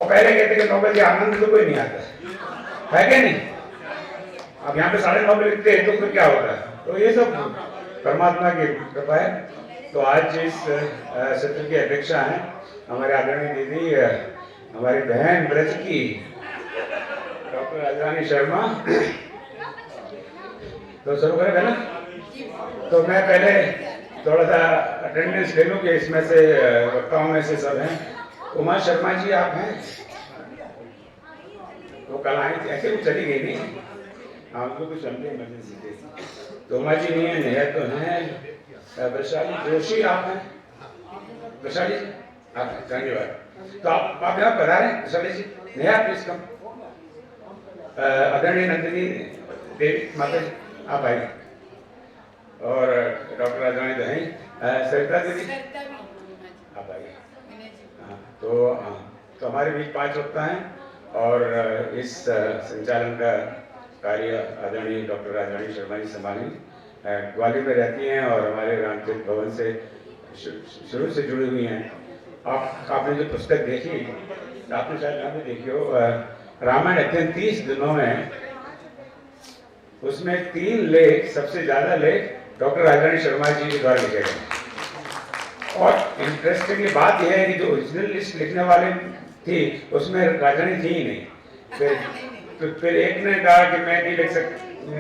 पहले कहते कि 9 बजे आनंद तो कोई नहीं आता है क्या नहीं? अब यहाँ पे 9:30 लिखते हैं तो फिर क्या होता है? तो ये सब परमात्मा की कृपा है। तो आज इस सत्र की अध्यक्षा हैं हमारे आदरणीय दीदी, हमारी बहन ब्रज की डॉक्टर राजरानी शर्मा। तो शुरू करें पहले? तो मैं पहले थोड़ा सा अटेंडेंस ले लूँ कि इसमें से वक्ताओं में से सब हैं। उमा शर्मा जी आप हैं? वो कल आई थी, ऐसे वो चली गई नहीं, हमको कुछ समझे इमरजेंसी थी। तो उमा जी नहीं है, नेहा तो हैं, वैशाली जोशी आप हैं? वैशाली आप हैं, धन्यवाद। तो आप यहाँ पधारे वैशाली जी। Neha please come. आदरणीय नंदिनी देवी माता जी आप आइए, और डॉक्टर राजवानी तो हैं, सरिता दीदी आप आइए। तो हमारे बीच 5 वक्ता हैं, और इस संचालन का कार्य आदरणीय डॉक्टर राजवानी शर्मा जी संभालेंगे। ग्वालियर में रहती हैं और हमारे रामचंद्र भवन से शुरू से जुड़ी हुई हैं। आपने जो पुस्तक देखी, आपने शायद यहाँ पे देखी हो, रामायण अध्ययन 30 दिनों में, उसमें 3 लेख, सबसे ज्यादा लेख डॉक्टर राजवानी शर्मा जी के द्वारा लिखे गए। और इंटरेस्टिंगली बात यह है कि जो ओरिजिनल लिस्ट लिखने वाले थी उसमें राजवानी थी ही नहीं। फिर एक ने कहा कि मैं नहीं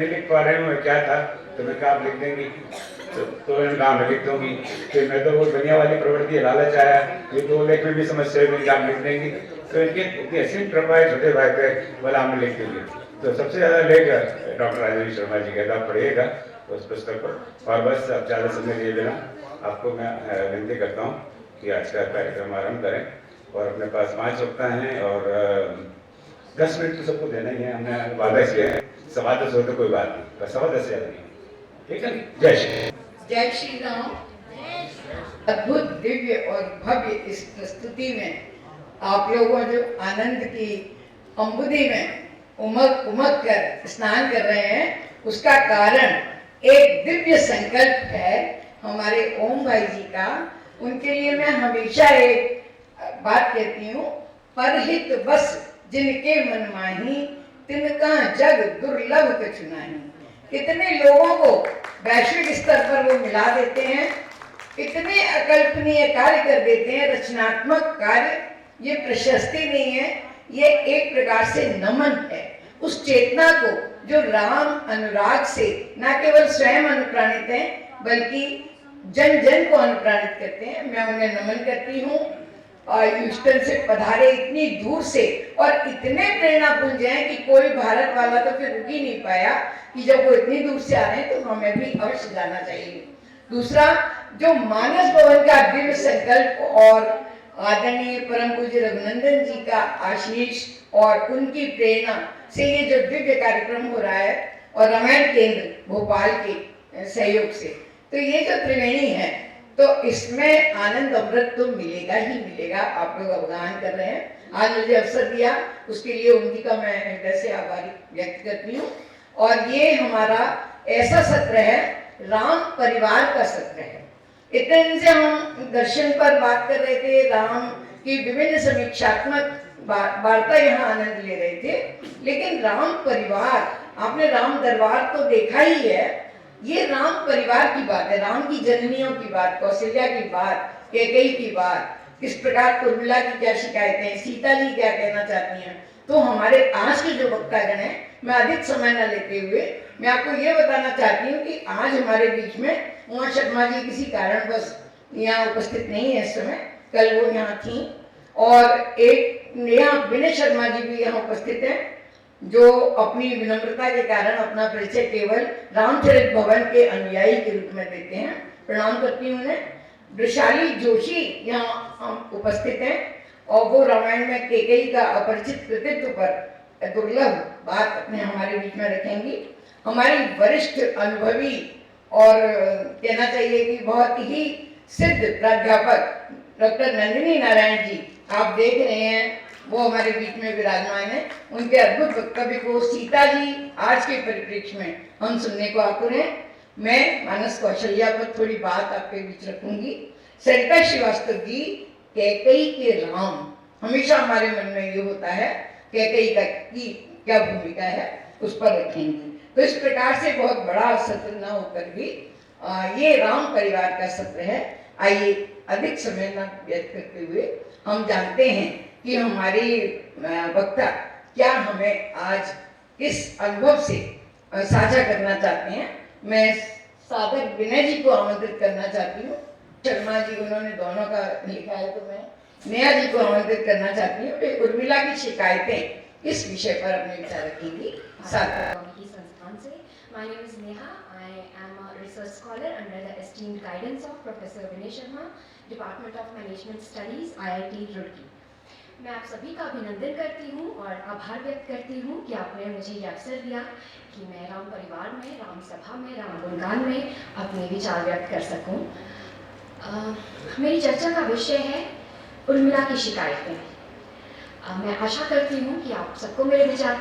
लिख पा रही हूँ, क्या था? तो मैं कहा आप लिख देंगी, तो इन्होंने कहा मैं लिख दूंगी। फिर मैं तो वो दुनिया वाली प्रवृत्ति लालच आया, ये 2 लेख में भी समस्या हुई कि आप लिख देंगी। तो इनकी इतनी असीम कृपा है, छोटे भाई पे बोला हमें लिख देंगे। तो सबसे ज्यादा लेख डॉक्टर राजवानी शर्मा जी का, पढ़िएगा उस पुस्तक को। और बस अब ज़्यादा समय दिए बिना आपको मैं विनती करता हूँ कि आज का कार्यक्रम आरंभ करें। और अपने पास 5 वक्ता हैं और 10 मिनट तो सबको देना ही है, हमने वादा किया है। 10:15 हो तो कोई बात नहीं, बस 10:15 से नहीं, ठीक है? जय श्री राम। अद्भुत, दिव्य और भव्य इस प्रस्तुति में आप लोगों जो आनंद की अम्बुदी में उमग कर स्नान कर रहे हैं, उसका कारण एक दिव्य संकल्प है हमारे ओम भाई जी का। उनके लिए मैं हमेशा एक बात कहती हूँ, परहित बस जिनके मन माही, तिनका जग दुर्लभ कछु नाही। कितने लोगों को वैश्विक स्तर पर वो मिला देते हैं, इतने अकल्पनीय कार्य कर देते हैं, रचनात्मक कार्य। ये प्रशस्ति नहीं है, ये एक प्रकार से नमन है उस चेतना को जो राम अनुराग से न केवल स्वयं अनुप्राणित है बल्कि जन जन को अनुप्राणित करते हैं। मैं उन्हें नमन करती हूँ। ह्यूस्टन से पधारे इतनी दूर से, और इतने प्रेरणापुंज हैं कि कोई भारत वाला तो फिर रुक ही नहीं पाया कि जब वो इतनी दूर से आ रहे हैं तो हमें भी अवश्य जाना चाहिए। दूसरा, जो मानस भवन का दिव्य संकल्प और आदरणीय परम पूज्य रघुनंदन जी का आशीष और उनकी प्रेरणा से ये जो दिव्य कार्यक्रम हो रहा है, और रामायण केंद्र भोपाल के सहयोग से, तो ये जो त्रिवेणी है, तो इसमें आनंद अमृत तो मिलेगा ही मिलेगा। आप लोग अवगाहन कर रहे हैं, आज मुझे अवसर दिया उसके लिए उनकी का मैं हृदय से आभारी व्यक्त करती हूँ। और ये हमारा ऐसा सत्र है, राम परिवार का सत्र है। इतने दिन से हम दर्शन पर बात कर रहे थे, राम की विभिन्न समीक्षात्मक वार्ता यहाँ आनंद ले रहे थे, लेकिन राम परिवार, आपने राम दरबार तो देखा ही है, ये राम परिवार की बात है, राम की जननियों की बात, कौशल्या की बात, कैकेयी की बात, किस प्रकार उर्मिला की क्या शिकायतें, सीता जी क्या कहना चाहती हैं। तो हमारे आज के जो वक्तागण हैं, मैं अधिक समय न लेते हुए मैं आपको ये बताना चाहती हूँ कि आज हमारे बीच में उमा शर्मा जी किसी कारणवश यहाँ उपस्थित नहीं है इस समय, कल वो यहाँ थी, और एक नेहा विनय शर्मा जी भी यहाँ उपस्थित हैं, जो अपनी विनम्रता के कारण अपना परिचय केवल रामचरित भवन के अनुयायी के रूप में देते हैं। प्रणाम करती हूँ उन्हें। वैशाली जोशी यहाँ उपस्थित हैं, और वो रामायण में कैकेयी का अपरिचित कृतित्व पर दुर्लभ बात अपने हमारे बीच में रखेंगी। हमारी वरिष्ठ अनुभवी और कहना चाहिए कि बहुत ही सिद्ध प्राध्यापक डॉक्टर नंदिनी नारायण जी, आप देख रहे हैं, वो हमारे बीच में विराजमान है। उनके अद्भुत वक्तव्य को सीता जी आज के परिप्रेक्ष्य में हम सुनने को आतुर हैं। मैं मानस कौशल्या पर थोड़ी बात आपके बीच रखूंगी। सरिता श्रीवास्तव जी कैकेयी के राम, हमेशा हमारे मन में ये होता है कैकेयी की क्या भूमिका है उस पर रखेंगे। तो इस प्रकार से बहुत बड़ा सत्र न होकर भी ये राम परिवार का सत्र है। आइए अधिक समय न व्यर्थ करते हुए हम जानते हैं कि हमारी वक्ता क्या हमें आज इस अनुभव से साझा करना चाहते हैं। मैं सादर विनय जी को आमंत्रित करना चाहती हूँ। शर्मा जी उन्होंने दोनों का लिखा है, तो मैं नेहा जी को आमंत्रित करना चाहती हूँ। तो उर्मिला की शिकायतें इस विषय पर अपने विचार रखेंगी। संस्थान से My name is Neha. I am a research scholar under the esteemed guidance of Professor Vinay Sharma, Department of Management Studies, IIT Roorkee. मैं आप सभी का अभिनंदन करती हूँ और आभार व्यक्त करती हूँ कि आपने मुझे ये अवसर दिया कि मैं राम परिवार में, राम सभा में, राम गुणगान में अपने विचार व्यक्त कर सकूँ। मेरी चर्चा का विषय है उर्मिला की शिकायतें। मैं आशा करती हूँ कि आप सबको मेरे विचार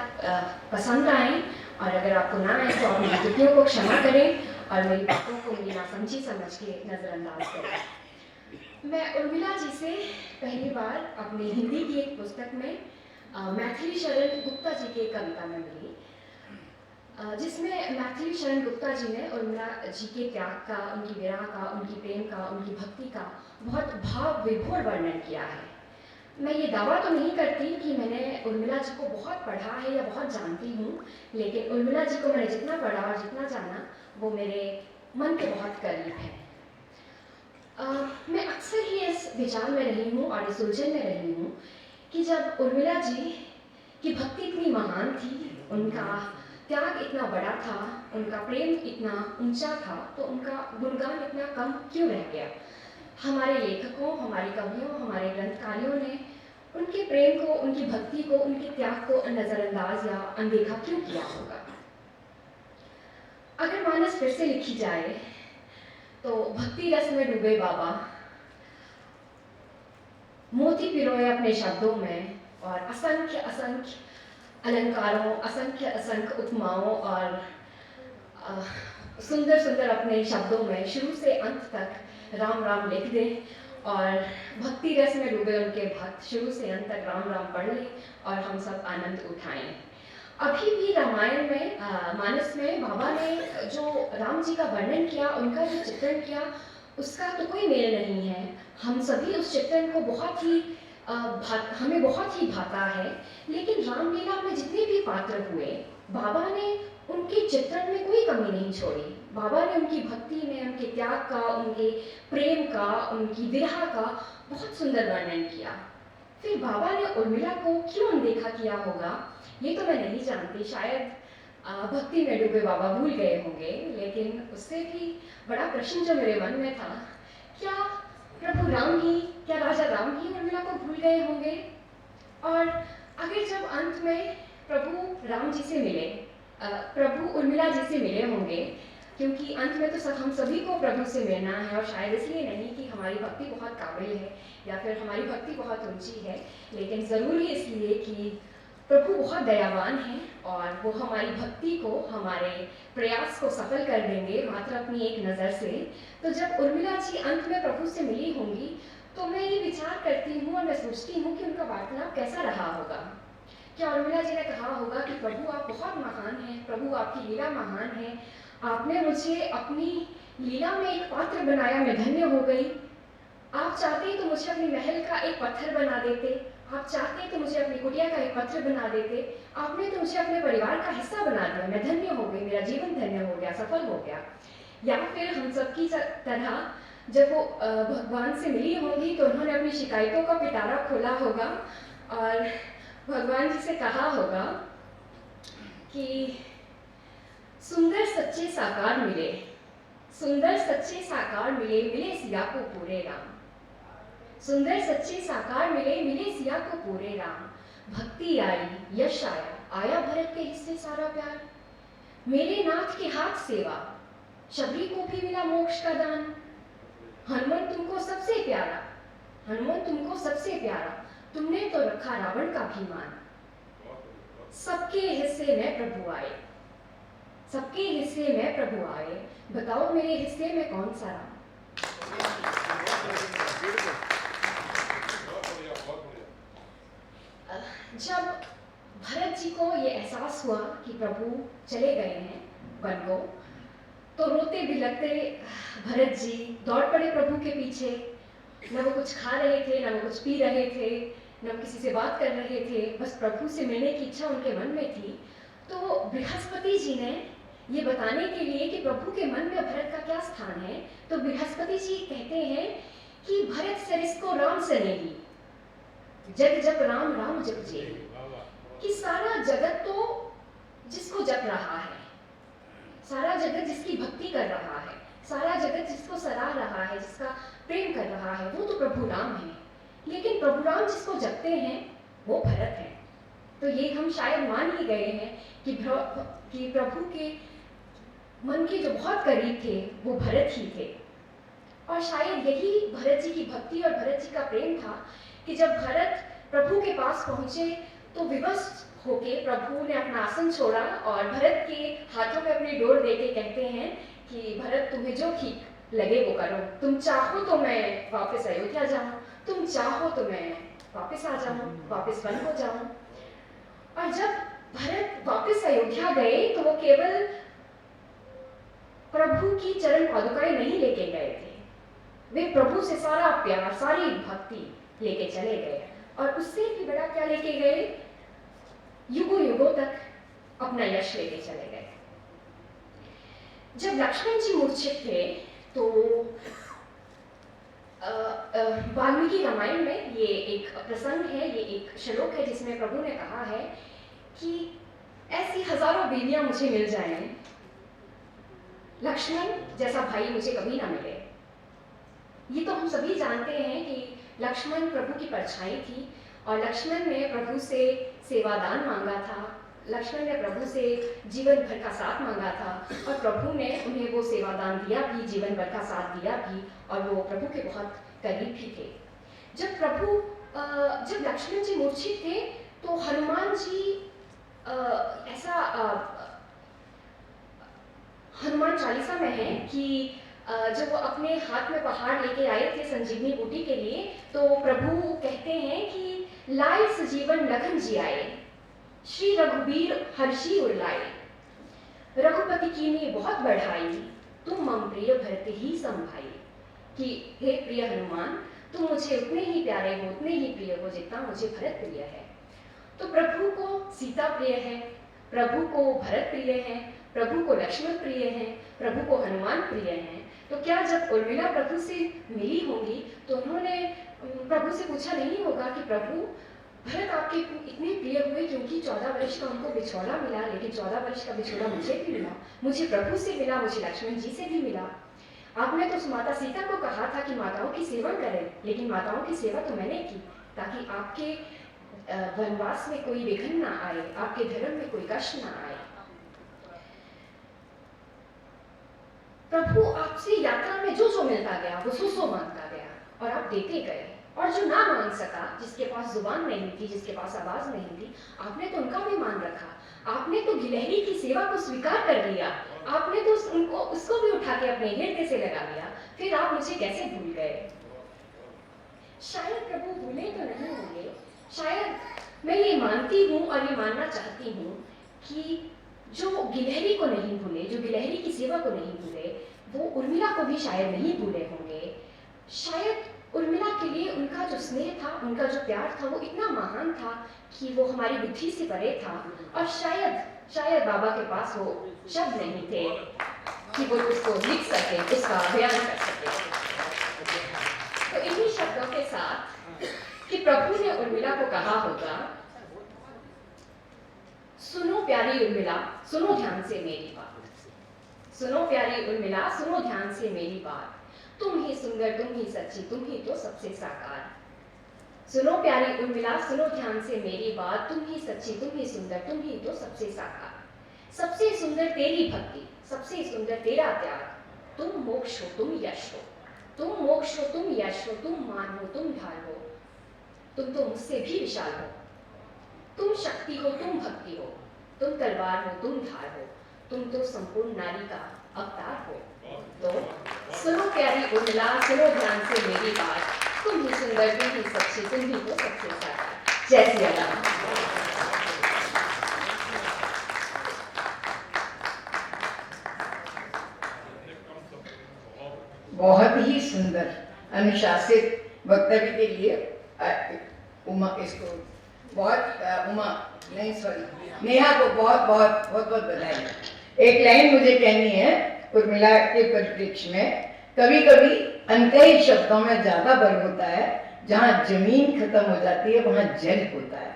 पसंद आएँ, और अगर आपको ना आए तो आप मेरी त्रुटियों को क्षमा करें और मेरी बातों को मेरी नासमझी समझ के नज़रअंदाज करें। मैं उर्मिला जी से पहली बार अपनी हिंदी की एक पुस्तक में मैथिली शरण गुप्ता जी की एक कविता में मिली, जिसमें मैथिली शरण गुप्ता जी ने उर्मिला जी के त्याग का, उनकी विरह का, उनकी प्रेम का, उनकी भक्ति का बहुत भाव विभोर वर्णन किया है। मैं ये दावा तो नहीं करती कि मैंने उर्मिला जी को बहुत पढ़ा है या बहुत जानती हूँ, लेकिन उर्मिला जी को मैंने जितना पढ़ा और जितना जाना वो मेरे मन के बहुत करीब है। मैं अक्सर ही इस विचार में रही हूँ और इस उलझन में रही हूँ कि जब उर्मिला जी की भक्ति इतनी महान थी, उनका त्याग इतना बड़ा था, उनका प्रेम इतना ऊंचा था, तो उनका गुणगान इतना कम क्यों रह गया। हमारे लेखकों, हमारे कवियों, हमारे ग्रंथकारियों ने उनके प्रेम को, उनकी भक्ति को, उनके त्याग को नज़रअंदाज या अनदेखा क्यों किया होगा। अगर मानस फिर से लिखी जाए तो भक्ति रस में डूबे बाबा मोती पिरोए अपने शब्दों में, और असंख्य असंख्य अलंकारों, असंख्य असंख्य उपमाओं और सुंदर सुंदर अपने शब्दों में शुरू से अंत तक राम राम लिख दें, और भक्ति रस में डूबे उनके भक्त शुरू से अंत तक राम राम पढ़ लें और हम सब आनंद उठाएं। अभी भी रामायण में, मानस में बाबा ने जो राम जी का वर्णन किया, उनका जो चित्रण किया, उसका तो कोई मेल नहीं है। हम सभी उस चित्रण को बहुत ही हमें बहुत ही भाता है, लेकिन रामलीला में जितने भी पात्र हुए, बाबा ने उनके चित्रण में कोई कमी नहीं छोड़ी। बाबा ने उनकी भक्ति में, उनके त्याग का, उनके प्रेम का, उनकी विरह का बहुत सुंदर वर्णन किया। फिर बाबा ने उर्मिला को क्यों अनदेखा किया होगा, ये तो मैं नहीं जानती। शायद भक्ति में डूबे बाबा भूल गए होंगे, लेकिन उससे भी बड़ा प्रश्न जो मेरे मन में था, क्या प्रभु राम ही, क्या राजा राम ही उर्मिला को भूल गए होंगे। और अगर जब अंत में प्रभु राम जी से मिले, प्रभु उर्मिला जी से मिले होंगे, क्योंकि अंत में तो हम सभी को प्रभु से मिलना है, और शायद इसलिए नहीं कि हमारी भक्ति बहुत काबिल है या फिर हमारी भक्ति बहुत ऊंची है, लेकिन ज़रूर ही इसलिए कि प्रभु बहुत दयावान हैं और वो हमारी भक्ति को, हमारे प्रयास को सफल कर देंगे मात्र अपनी एक नज़र से। तो जब उर्मिला जी अंत में प्रभु से मिली होंगी, तो मैं ये विचार करती हूँ और मैं सोचती हूँ कि उनका वार्तालाप कैसा रहा होगा। क्या उर्मिला जी ने कहा होगा कि प्रभु आप बहुत महान हैं, प्रभु आपकी लीला महान है, आपने मुझे अपनी लीला में एक पात्र बनाया, मैं धन्य हो गई। आप चाहते तो मुझे अपनी महल का एक पत्थर बना देते, आप चाहते तो मुझे अपनी कुटिया का एक पत्थर बना देते, आपने तो मुझे अपने परिवार का हिस्सा बना दिया, मैं धन्य हो गई, मेरा जीवन धन्य हो गया, सफल हो गया। या फिर हम सबकी तरह जब वो भगवान से मिली होंगी तो उन्होंने अपनी शिकायतों का पिटारा खोला होगा और भगवान जी से कहा होगा कि सुंदर सच्चे साकार मिले, सुंदर सच्चे साकार मिले, मिले सिया को पूरे राम। सुंदर सच्चे साकार मिले, मिले सिया को पूरे राम। भक्ति आई, यश आया, आया भरत के हिस्से सारा प्यार। मेरे नाथ के हाथ सेवा, शबरी को भी मिला मोक्ष का दान। हनुमान तुमको सबसे प्यारा, हनुमान तुमको सबसे प्यारा, तुमने तो रखा रावण का भी मान। सबके हिस्से में प्रभु आए, सबके हिस्से में प्रभु आए, बताओ मेरे हिस्से में कौन सा राम। एहसास हुआ कि प्रभु चले गए हैं वन को, तो रोते बिलखते भरत जी दौड़ पड़े प्रभु के पीछे। न वो कुछ खा रहे थे, न वो कुछ पी रहे थे, न वो किसी से बात कर रहे थे, बस प्रभु से मिलने की इच्छा उनके मन में थी। तो बृहस्पति जी ने ये बताने के लिए कि प्रभु के मन में भरत का क्या स्थान है, तो बृहस्पति जी कहते हैं कि भरत सरिस को राम सनेही, जग जप राम राम जप जेही। कि सारा जगत तो जिसको जप रहा है, सारा जगत जिसकी भक्ति कर रहा है, सारा जगत जिसको सराह रहा है, जिसका प्रेम कर रहा है, वो तो प्रभु राम है। लेकिन प्रभु राम जिसको जपते हैं वो भरत है। तो ये हम शायद मान ही गए हैं कि प्रभु के मन के जो बहुत करीब थे वो भरत ही थे। और शायद यही भरत जी की भक्ति और भरत जी का प्रेम था कि जब भरत प्रभु के पास पहुंचे तो विवश होके प्रभु ने अपना आसन छोड़ा और भरत के हाथों में अपनी डोर देके कहते हैं कि भरत तुम्हें जो ठीक लगे वो करो, तुम चाहो तो मैं वापस अयोध्या जाऊं, तुम चाहो तो मैं वापस आ जाऊं, वापस वन हो जाऊं। और जब भरत वापस अयोध्या गए तो वो केवल प्रभु की चरण पादुकाएं नहीं लेके गए थे, वे प्रभु से सारा प्यार, सारी भक्ति लेके चले गए। और उससे भी बड़ा क्या लेके गए, युगों युगों तक अपना यश लेके चले गए। जब लक्ष्मण जी मूर्छित थे तो वाल्मीकि रामायण में ये एक प्रसंग है, ये एक श्लोक है जिसमें प्रभु ने कहा है कि ऐसी हजारों बीवियां मुझे मिल जाएं, लक्ष्मण जैसा भाई मुझे कभी ना मिले। ये तो हम सभी जानते हैं कि लक्ष्मण प्रभु की परछाई थी और लक्ष्मण ने प्रभु से सेवादान मांगा था, लक्ष्मण ने प्रभु से जीवन भर का साथ मांगा था और प्रभु ने उन्हें वो सेवादान दिया भी, जीवन भर का साथ दिया भी, और वो प्रभु के बहुत करीब भी थे। जब लक्ष्मण जी मूर्छित थे तो हनुमान जी हनुमान चालीसा में है कि जब वो अपने हाथ में पहाड़ लेके आए थे संजीवनी बूटी के लिए, तो प्रभु कहते हैं कि लाए सजीवन लखन जी आए, श्री रघुबीर हर्षी उल्लाए, रघुपति की ने बहुत बढ़ाई, तुम मम प्रिय भरत ही संभाई। कि हे प्रिय हनुमान, तुम मुझे उतने ही प्यारे हो, उतने ही प्रिय हो जितना मुझे भरत प्रिय है। तो प्रभु को सीता प्रिय है, प्रभु को भरत प्रिय है, प्रभु को लक्ष्मण प्रिय है, प्रभु को हनुमान प्रिय है। तो क्या जब उर्मिला प्रभु से मिली होंगी तो उन्होंने प्रभु से पूछा नहीं होगा कि प्रभु भरत आपके इतने प्रिय हुए क्योंकि 14 वर्ष का उनको बिछोड़ा मिला, लेकिन 14 वर्ष का बिछोड़ा मुझे भी मिला, मुझे प्रभु से मिला, मुझे लक्ष्मण जी से भी मिला। आपने तो माता सीता को कहा था कि माताओं की सेवा करें, लेकिन माताओं की सेवा तो मैंने की ताकि आपके वनवास में कोई विघ्न ना आए, आपके धर्म में कोई कष्ट ना आए। प्रभु आपसे यात्रा में जो जो मिलता गया वो सो मांगता गया और आप देते गए। और जो ना मांग सका, जिसके पास जुबान नहीं थी, जिसके पास आवाज नहीं थी, आपने तो उनका भी मान रखा। आपने तो गिलहरी की सेवा को स्वीकार कर लिया, आपने तो उसको भी उठा के अपने हृदय से लगा लिया। फिर आप मुझे कैसे भूल गए? शायद प्रभु भूले तो नहीं होंगे, शायद मैं ये मानती हूँ और ये मानना चाहती हूँ कि जो गिलहरी को नहीं भूले, जो गिलहरी की सेवा को नहीं भूले, वो उर्मिला को भी शायद नहीं भूले होंगे। शायद उर्मिला के लिए उनका जो स्नेह था, उनका जो प्यार था, वो इतना महान था कि वो हमारी बुद्धि से परे था। और शायद बाबा के पास वो शब्द नहीं थे कि वो उसको लिख सके, उसका बयान कर सके। तो इन्हीं शब्दों के साथ कि प्रभु ने उर्मिला को कहा होगा, सुनो प्यारी उर्मिला, सुनो ध्यान से मेरी बात, सुनो प्यारी उर्मिला, सुनो ध्यान से मेरी बात, तुम ही सुंदर, तुम ही सच्ची, तुम ही तो सबसे साकार। सुनो प्यारी उर्मिला, सुनो ध्यान से मेरी बात, तुम ही सच्ची, तुम ही सुंदर, तुम ही तो सबसे साकार। सबसे सुंदर तेरी भक्ति, सबसे सुंदर तेरा त्याग, तुम मोक्ष हो, तुम यश हो, तुम मोक्ष हो, तुम यश हो, तुम मान हो, तुम ढाल हो, तुम तो मुझसे भी विशाल हो, तुम शक्ति हो, तुम भक्ति हो, तुम तलवार हो, तुम धार हो, तुम तो संपूर्ण नारी का अवतार हो। तो सुनो प्यारी उर्मिला, सुनो ध्यान से मेरी बात, तुम ही सुंदर, तुम ही सच्ची, तुम ही तो सबसे साकार। जय श्री राम। अनुशासित वक्तव्य के लिए उमा इसको नेहा को बहुत बधाई। एक लाइन मुझे कहनी है उर्मिला के परिप्रेक्ष्य में, कभी कभी अंतही शब्दों में ज्यादा बल होता है, जहाँ जमीन खत्म हो जाती है वहाँ जल होता है।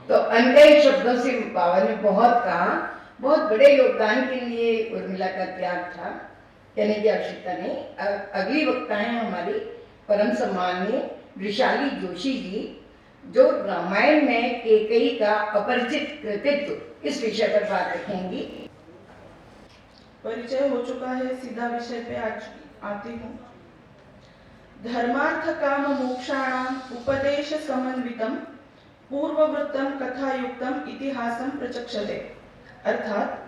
तो अंतही शब्दों से बाबा ने बहुत कहा, बहुत बड़े योगदान के लिए उर्मिला का त्याग था, कहने की आवश्यकता नहीं। अगली वक्ता है हमारी परम सम्माननीय वृषाली जोशी जी, जो रामायण में कैकेयी का अपरिचित कृतित्व इस विषय पर बात रखेंगी। परिचय हो चुका है, सीधा विषय पे आज आती हूँ। धर्मार्थ काम मोक्षाणाम उपदेश समन्वितम पूर्ववृत्तम कथायुक्तम इतिहासम प्रचक्षते। अर्थात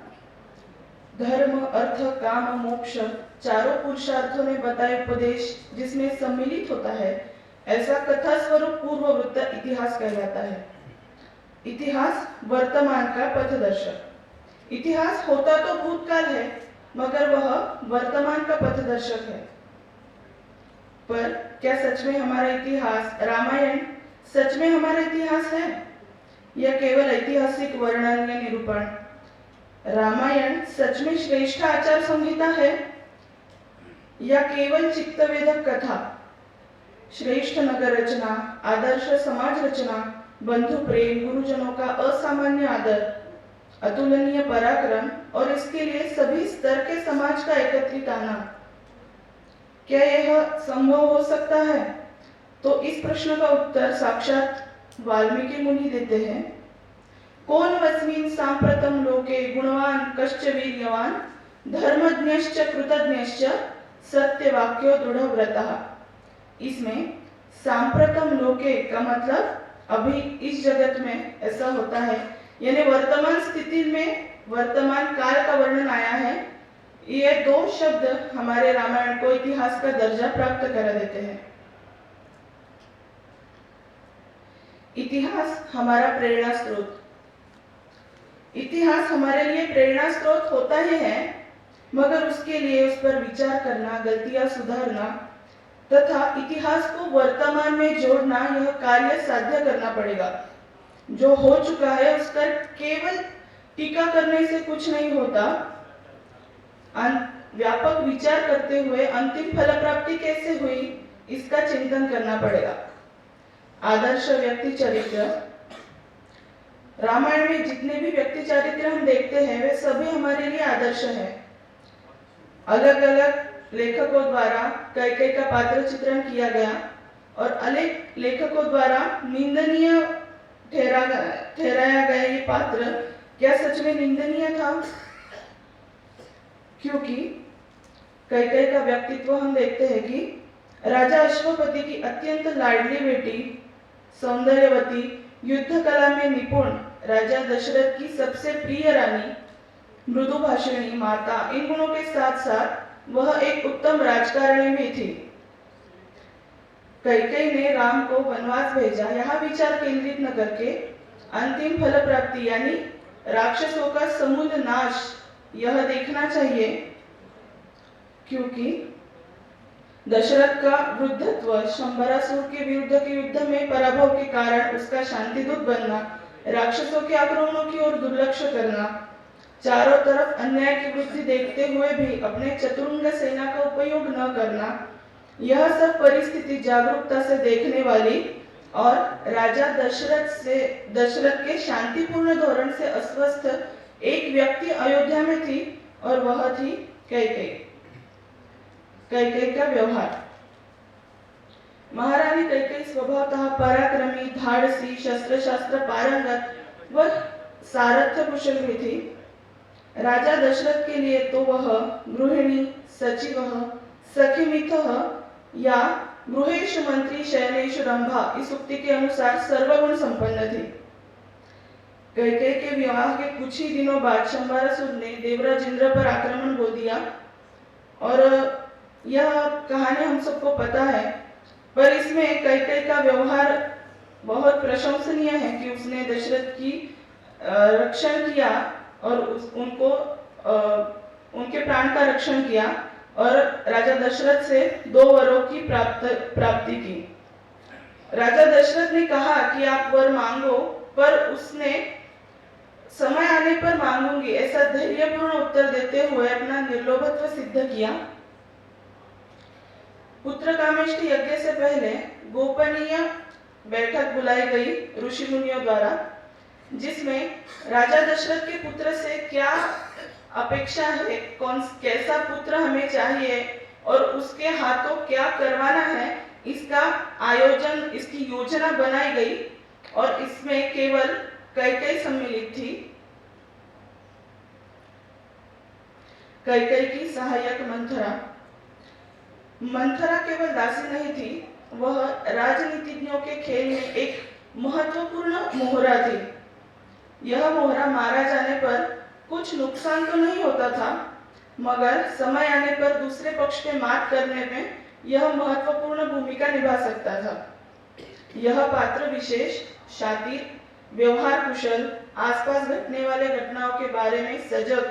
धर्म, अर्थ, काम, मोक्ष चारों पुरुषार्थों में बताए उपदेश जिसमें सम्मिलित होता है, ऐसा कथा स्वरूप पूर्ववृत्त इतिहास कहलाता है। इतिहास वर्तमान का पथदर्शक। इतिहास होता तो भूतकाल है, मगर वह वर्तमान का पथदर्शक है। पर क्या सच में हमारा इतिहास, रामायण सच में हमारा इतिहास है या केवल ऐतिहासिक वर्णन या निरूपण? रामायण सच में श्रेष्ठ आचार संहिता है या केवल चित्तवेधक कथा? श्रेष्ठ नगर रचना, आदर्श समाज रचना, बंधु प्रेम, गुरुजनों का असामान्य आदर, अतुलनीय पराक्रम और इसके लिए सभी स्तर के समाज का एकत्रित आना, क्या यह संभव हो सकता है? तो इस प्रश्न का उत्तर साक्षात वाल्मीकि मुनि देते हैं। कौन वस्मिन् सांप्रतम लोके गुणवान कश्च वीर्यवान धर्मज्ञश्च कृतज्ञश्च सत्यवाक्यो दृढ़व्रतः। इसमें सांप्रतम लोके का मतलब अभी इस जगत में ऐसा होता है, यानी वर्तमान स्थिति में वर्तमान काल का वर्णन आया है। ये दो शब्द हमारे रामायण को इतिहास का दर्जा प्राप्त करा देते हैं। इतिहास हमारा प्रेरणा स्रोत। इतिहास हमारे लिए प्रेरणा स्रोत होता ही है, मगर उसके लिए उस पर विचार करना, गलतियां सुधारना तथा इतिहास को वर्तमान में जोड़ना, यह कार्य साध्य करना पड़ेगा। जो हो चुका है उस पर केवल टीका करने से कुछ नहीं होता। व्यापक विचार करते हुए अंतिम फल प्राप्ति कैसे हुई, इसका चिंतन करना पड़ेगा। आदर्श व्यक्ति चरित्र। रामायण में जितने भी व्यक्ति चरित्र हम देखते हैं वे सभी हमारे लिए आदर्श हैं। अलग अलग लेखकों द्वारा कैकेयी का पात्र चित्रण किया गया और अनेक लेखकों द्वारा निंदनीय ठहराया गया ये पात्र क्या सच में निंदनीय था? क्योंकि कैकेयी का व्यक्तित्व हम देखते हैं कि राजा अश्वपति की अत्यंत लाडली बेटी, सौंदर्यवती, युद्ध कला में निपुण राजा दशरथ की सबसे प्रिय रानी, मृदुभाषिणी माता, इन गुणों के साथ साथ वह एक उत्तम राजकारणी भी थी। कैकेयी ने राम को वनवास भेजा, यहाँ विचार केंद्रित न करके अंतिम फल प्राप्ति यानी राक्षसों का समूल नाश यह देखना चाहिए। क्योंकि दशरथ का वृद्धत्व, शंबरासुर के विरुद्ध के युद्ध में पराभव के कारण उसका शांतिदूत बनना, राक्षसों के आक्रमणों की ओर दुर्लक्ष करना, चारों तरफ अन्याय की वृद्धि देखते हुए भी अपने चतुरंग सेना का उपयोग न करना, यह सब परिस्थिति जागरूकता से देखने वाली और राजा दशरथ के शांतिपूर्ण धोरण से अस्वस्थ एक व्यक्ति अयोध्या में थी और वह थी कैकेयी। कैकेयी का व्यवहार। महारानी कैकेयी स्वभावतः पराक्रमी, धाड़सी, शस्त्र शास्त्र पारंगत व सारथ्य कुशल भी थी। राजा दशरथ के लिए तो वह गृहिणी, सचिवः, सखीमिथः या गृहेश मंत्री शयनेश रंभा इस उक्ति के अनुसार सर्वगुण संपन्न थी। कैकेयी के विवाह के कुछ ही दिनों बाद शंबरासुर ने देवराज इंद्र पर आक्रमण बोल दिया और यह कहानी हम सबको पता है। पर इसमें कैकेयी का व्यवहार बहुत प्रशंसनीय है कि उसने दशरथ की रक्षण किया और उनके प्राण का रक्षण किया और राजा दशरथ से 2 वरों की प्राप्ति की। राजा दशरथ ने कहा कि आप वर मांगो, पर उसने समय आने पर मांगूंगी ऐसा धैर्यपूर्ण उत्तर देते हुए अपना निर्लोभत्व सिद्ध किया। पुत्र कामेष्टि यज्ञ से पहले गोपनीय बैठक बुलाई गई ऋषि मुनियों द्वारा, जिसमें राजा दशरथ के पुत्र से क्या अपेक्षा है, कैसा पुत्र हमें चाहिए और उसके हाथों क्या करवाना है, इसका आयोजन, इसकी योजना बनाई गई और इसमें केवल कैकेयी सम्मिलित थी। कैकेयी की सहायक मंथरा केवल दासी नहीं थी, वह राजनीतिज्ञों के खेल में एक महत्वपूर्ण मोहरा थी। यह मोहरा मारा जाने पर कुछ नुकसान तो नहीं होता था, मगर समय आने पर दूसरे पक्ष पे मात करने में यह महत्वपूर्ण भूमिका निभा सकता था। यह पात्र विशेष, शातिर, व्यवहार कुशल, आसपास घटने वाले घटनाओं के बारे में सजग,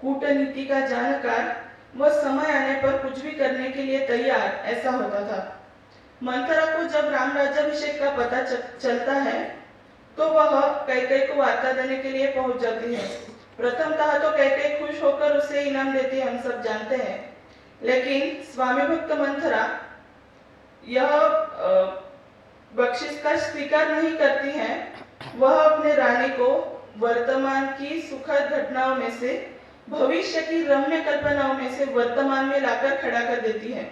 कूटनीति का जानकार व समय आने पर कुछ भी करने के लिए तैयार, ऐसा होता था। मंथरा को जब राम राज्याभिषेक का पता चलता है तो वह कैकेयी को वार्ता देने के लिए पहुंच जाती है। प्रथमतः तो कैकेयी खुश होकर उसे इनाम देती है, हम सब जानते हैं, लेकिन स्वामी भक्त मंथरा यह बख्शिश का स्वीकार नहीं करती है। वह अपने रानी को वर्तमान की सुखद घटनाओं में से, भविष्य की रम्य कल्पनाओं में से वर्तमान में लाकर खड़ा कर देती है।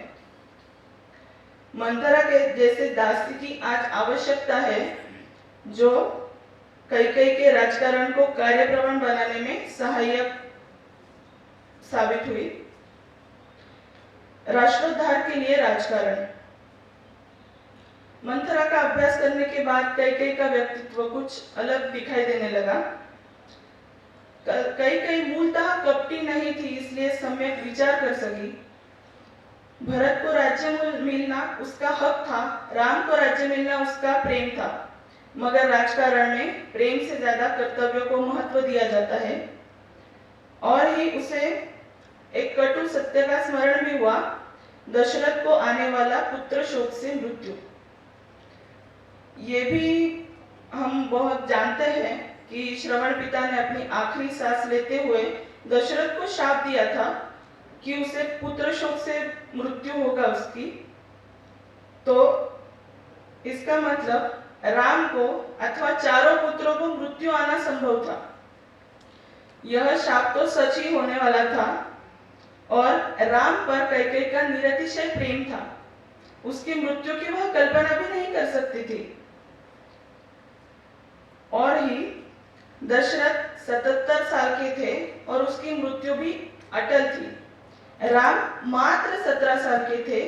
मंथरा के जैसे दासी की आज आवश्यकता है, जो कैकेयी के राजकारण को कार्यप्रवण बनाने में सहायक साबित हुई। राष्ट्रोद्धार के लिए राजकारण। मंथरा का अभ्यास करने के बाद कैकेयी का व्यक्तित्व कुछ अलग दिखाई देने लगा। कैकेयी मूलतः कपटी नहीं थी, इसलिए सम्यक विचार कर सकी। भरत को राज्य मिलना उसका हक था, राम को राज्य मिलना उसका प्रेम था, मगर राजकारण में प्रेम से ज्यादा कर्तव्य को महत्व दिया जाता है। और ही उसे एक कटु सत्य का स्मरण भी हुआ, दशरथ को आने वाला पुत्र शोक से मृत्यु। ये भी हम बहुत जानते हैं कि श्रवण पिता ने अपनी आखिरी सांस लेते हुए दशरथ को शाप दिया था कि उसे पुत्र शोक से मृत्यु होगा उसकी। तो इसका मतलब राम को अथवा चारों पुत्रों को मृत्यु आना संभव था। यह शाप तो सच ही होने वाला था और राम पर कैकेयी का निरतिशय प्रेम था। उसकी मृत्यु की वह कल्पना भी नहीं कर सकती थी। और ही दशरथ 77 साल के थे और उसकी मृत्यु भी अटल थी। राम मात्र 17 साल के थे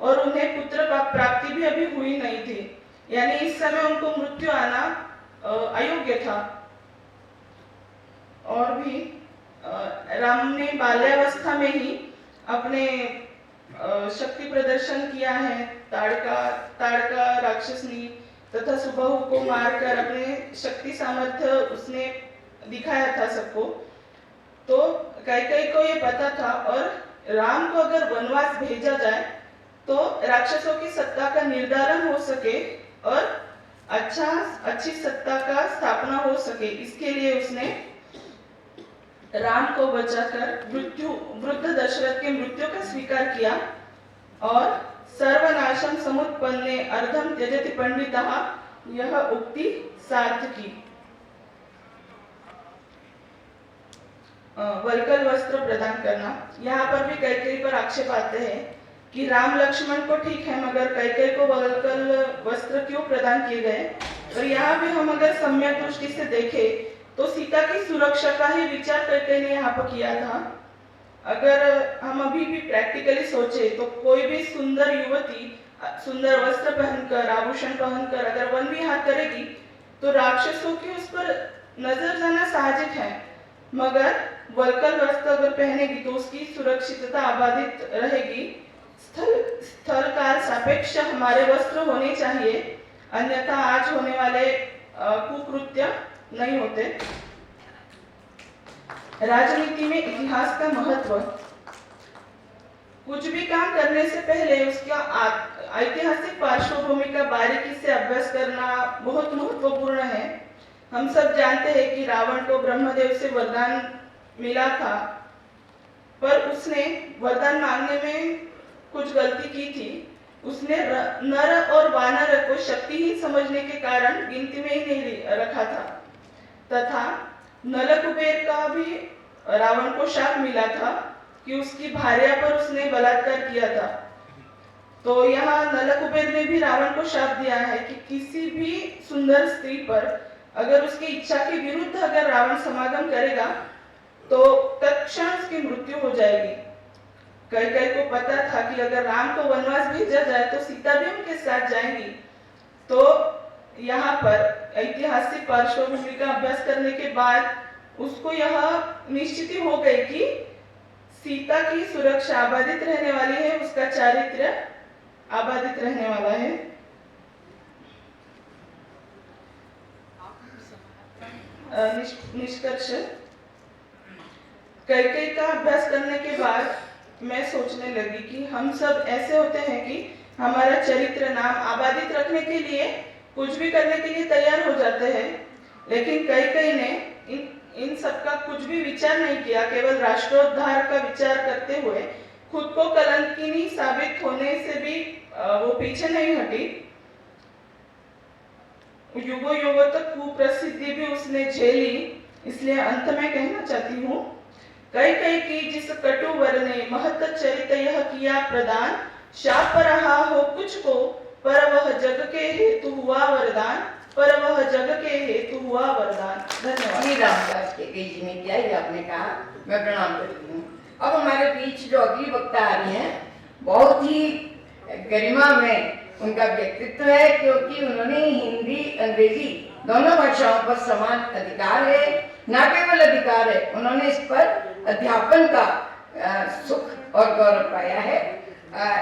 और उन्हें पुत्र प्राप्ति भी अभी हुई नहीं थी, यानी इस समय उनको मृत्यु आना अयोग्य था। और भी राम ने बाल्यावस्था में ही अपने शक्ति प्रदर्शन किया है। ताड़का राक्षसनी तथा सुबाहु को मारकर अपने शक्ति सामर्थ्य उसने दिखाया था सबको। तो कैकेयी को ये पता था और राम को अगर वनवास भेजा जाए तो राक्षसों की सत्ता का निर्धारण हो सके और अच्छी सत्ता का स्थापना हो सके, इसके लिए उसने राम को बचाकर वृद्ध दशरथ के मृत्यु का स्वीकार किया और सर्वनाशम समुत्पन्ने अर्धम त्यजति पंडितः, यह उक्ति सार्थ की। वल्कल वस्त्र प्रदान करना। यहाँ पर भी कैकेयी पर आक्षेप आते हैं कि राम लक्ष्मण को ठीक है, मगर कैकेयी को वल्कल वस्त्र क्यों प्रदान किए गए। और यहाँ भी हम अगर सम्यक दृष्टि से देखें तो सीता की सुरक्षा का ही विचार कैकेयी ने यहाँ पर किया था। अगर हम अभी भी प्रैक्टिकली सोचे तो कोई भी सुंदर युवती सुंदर वस्त्र पहनकर, आभूषण पहनकर अगर वन विहार करेगी तो राक्षसों की उस पर नजर जाना साहजिक है, मगर वल्कल वस्त्र अगर पहनेगी तो उसकी सुरक्षितता अबाधित रहेगी। स्थल काल सापेक्ष हमारे वस्त्र होने चाहिए, अन्यथा आज होने वाले कुकृत्य नहीं होते। राजनीति में इतिहास का महत्व। कुछ भी काम करने से पहले उसका ऐतिहासिक पार्श्वभूमि का बारीकी से अभ्यास करना बहुत महत्वपूर्ण है। हम सब जानते हैं कि रावण को ब्रह्मदेव से वरदान मिला था, पर उसने वरदान मांगने में कुछ गलती की थी। उसने नर और वानर को शक्तिहीन समझने के कारण गिनती में ही नहीं रखा था, तथा नल कुबेर का भी रावण को शाप मिला था कि उसकी भार्या पर उसने बलात्कार किया था। तो यहाँ नल कुबेर ने भी रावण को शाप दिया है कि किसी भी सुंदर स्त्री पर अगर उसकी इच्छा के विरुद्ध अगर रावण समागम करेगा तो तत्क्षण उसकी मृत्यु हो जाएगी। कैकेयी को पता था कि अगर राम को वनवास भेजा जाए तो सीता भी उनके साथ जाएंगी। तो यहाँ पर ऐतिहासिक पार्श्वभूमि का अभ्यास करने के बाद उसको यह निश्चित हो गई कि सीता की सुरक्षा आबादित रहने वाली है, उसका चारित्र्य आबादित रहने वाला है। निष्कर्ष, कैकेयी का अभ्यास करने के बाद मैं सोचने लगी कि हम सब ऐसे होते हैं कि हमारा चरित्र नाम आबादित रखने के लिए कुछ भी करने के लिए तैयार हो जाते हैं, लेकिन कैकेयी ने इन सब का कुछ भी विचार नहीं किया। केवल राष्ट्रोद्धार का विचार करते हुए खुद को कलंकिनी साबित होने से भी वो पीछे नहीं हटी। युगों युगों तक कुप्रसिद्धि भी उसने झेली। इसलिए अंत में कहना चाहती हूँ, कैकेयी की जिस कटु वर ने महत चरित यह किया प्रदान, शाप रहा हो कुछ को पर वह जग के हेतु हुआ वरदान, पर वह जग के हेतु हुआ वरदान। धन्यवाद। श्री रामदास कैकेयी जी ने किया, ये आपने कहा, मैं प्रणाम करती हूँ। अब हमारे बीच जो अगली वक्ता आ रही हैं, बहुत ही गरिमा में उनका व्यक्तित्व है, क्योंकि उन्होंने हिंदी अंग्रेजी दोनों भाषाओं पर समान अधिकार है। न केवल अधिकार है, उन्होंने इस पर अध्यापन का सुख और गौरव पाया है।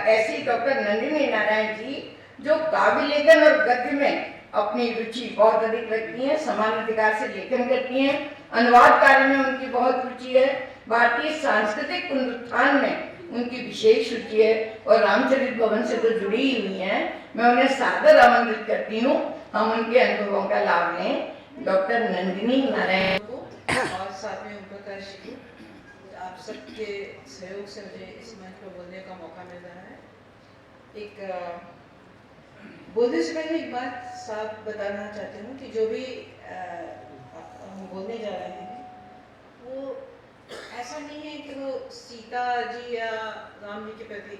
ऐसी डॉक्टर नंदिनी नारायण जी जो काव्य लेखन और गद्य में अपनी रुचि बहुत अधिक रखती हैं, समान अधिकार से लेखन करती हैं। अनुवाद कार्य में उनकी बहुत रुचि है। भारतीय सांस्कृतिक पुनरुत्थान में उनकी विशेष रुचि है और रामचरित भवन से तो जुड़ी ही हुई हैं। मैं उन्हें सादर आमंत्रित करती हूँ, हम उनके अनुभवों का लाभ लें। डॉक्टर नंदिनी नारायण और साथ में ओमप्रकाश जी, आप सबके सहयोग से मुझे इस मंच पर बोलने का मौका मिल रहा है। बोलने से पहले एक बात साफ बताना चाहती हूँ कि जो भी हम बोलने जा रहे हैं वो ऐसा नहीं है कि वो सीता जी या राम जी के प्रति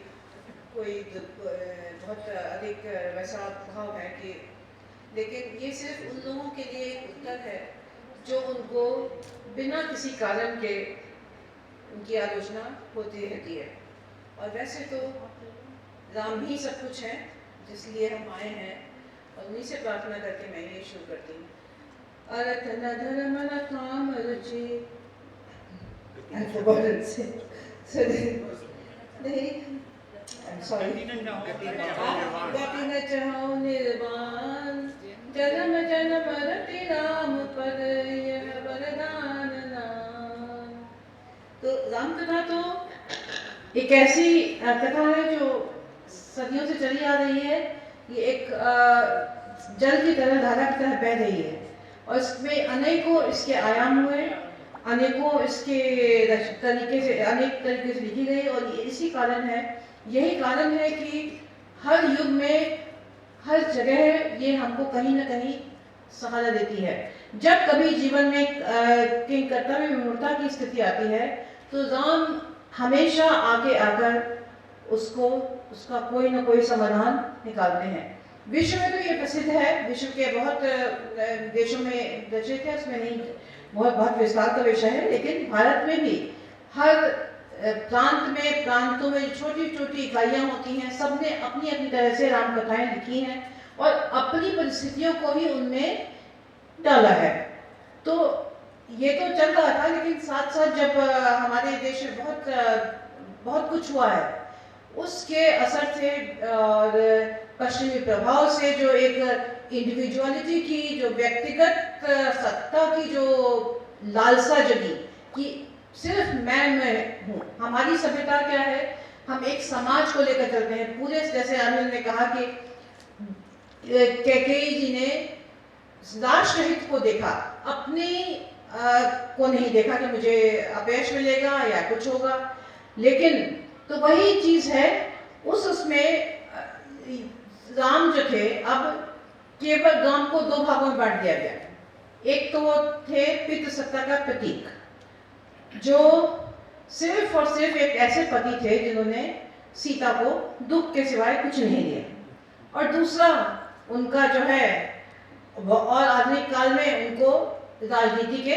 कोई बहुत अधिक वैसा भाव है कि, लेकिन ये सिर्फ उन लोगों के लिए एक उत्तर है जो उनको बिना किसी कारण के उनकी आलोचना होती रहती है। और वैसे तो राम ही सब कुछ है जिसलिए हम आए हैं, और उन्हीं से प्रार्थना करके मैं ये शुरू करती हूँ। अर्थ न धर्म न काम रुचि गति न चाहो निर्वाण, जन्म जन्म रति राम पद यह वरदान नाम। तो राम कथा तो एक ऐसी कथा है जो सदियों से चली आ रही है। ये एक जल की तरह, धारा की तरह बह रही है, और इसमें अनेकों इसके आयाम हुए, अनेकों इसके अनेक तरीके से लिखी गई। और ये इसी कारण है, यही कारण है कि हर युग में हर जगह ये हमको कहीं ना कहीं सहारा देती है। जब कभी जीवन में की कर्तव्य विमूढ़ता की स्थिति आती है तो राम हमेशा आगे आकर उसका कोई ना कोई समाधान निकालते हैं। विश्व में तो ये प्रसिद्ध है, विश्व के बहुत देशों में रचित है, उसमें नहीं बहुत विस्तार का विषय है, लेकिन भारत में भी हर प्रांतों में छोटी छोटी इकाइयाँ होती हैं, सबने अपनी अपनी तरह से राम कथाएं लिखी हैं और अपनी परिस्थितियों को ही उनमें डाला है। तो ये तो चल रहा था, लेकिन साथ साथ जब हमारे देश में बहुत कुछ हुआ है, उसके असर से और पश्चिमी प्रभाव से जो एक इंडिविजुअलिटी की, जो व्यक्तिगत सत्ता की जो लालसा जगी कि सिर्फ मैं हूँ। हमारी सभ्यता क्या है, हम एक समाज को लेकर चलते हैं पूरे, जैसे अनिल ने कहा कि कैकेयी जी ने राष्ट्रहित को देखा, अपने को नहीं देखा कि मुझे अपयश मिलेगा या कुछ होगा। लेकिन तो वही चीज है उसमें राम जो थे, अब केवल राम को दो भागों में बांट दिया गया। एक तो वो थे पितृसत्ता का प्रतीक, जो सिर्फ और सिर्फ एक ऐसे पति थे जिन्होंने सीता को दुख के सिवाय कुछ नहीं दिया, और दूसरा उनका जो है और आधुनिक काल में उनको राजनीति के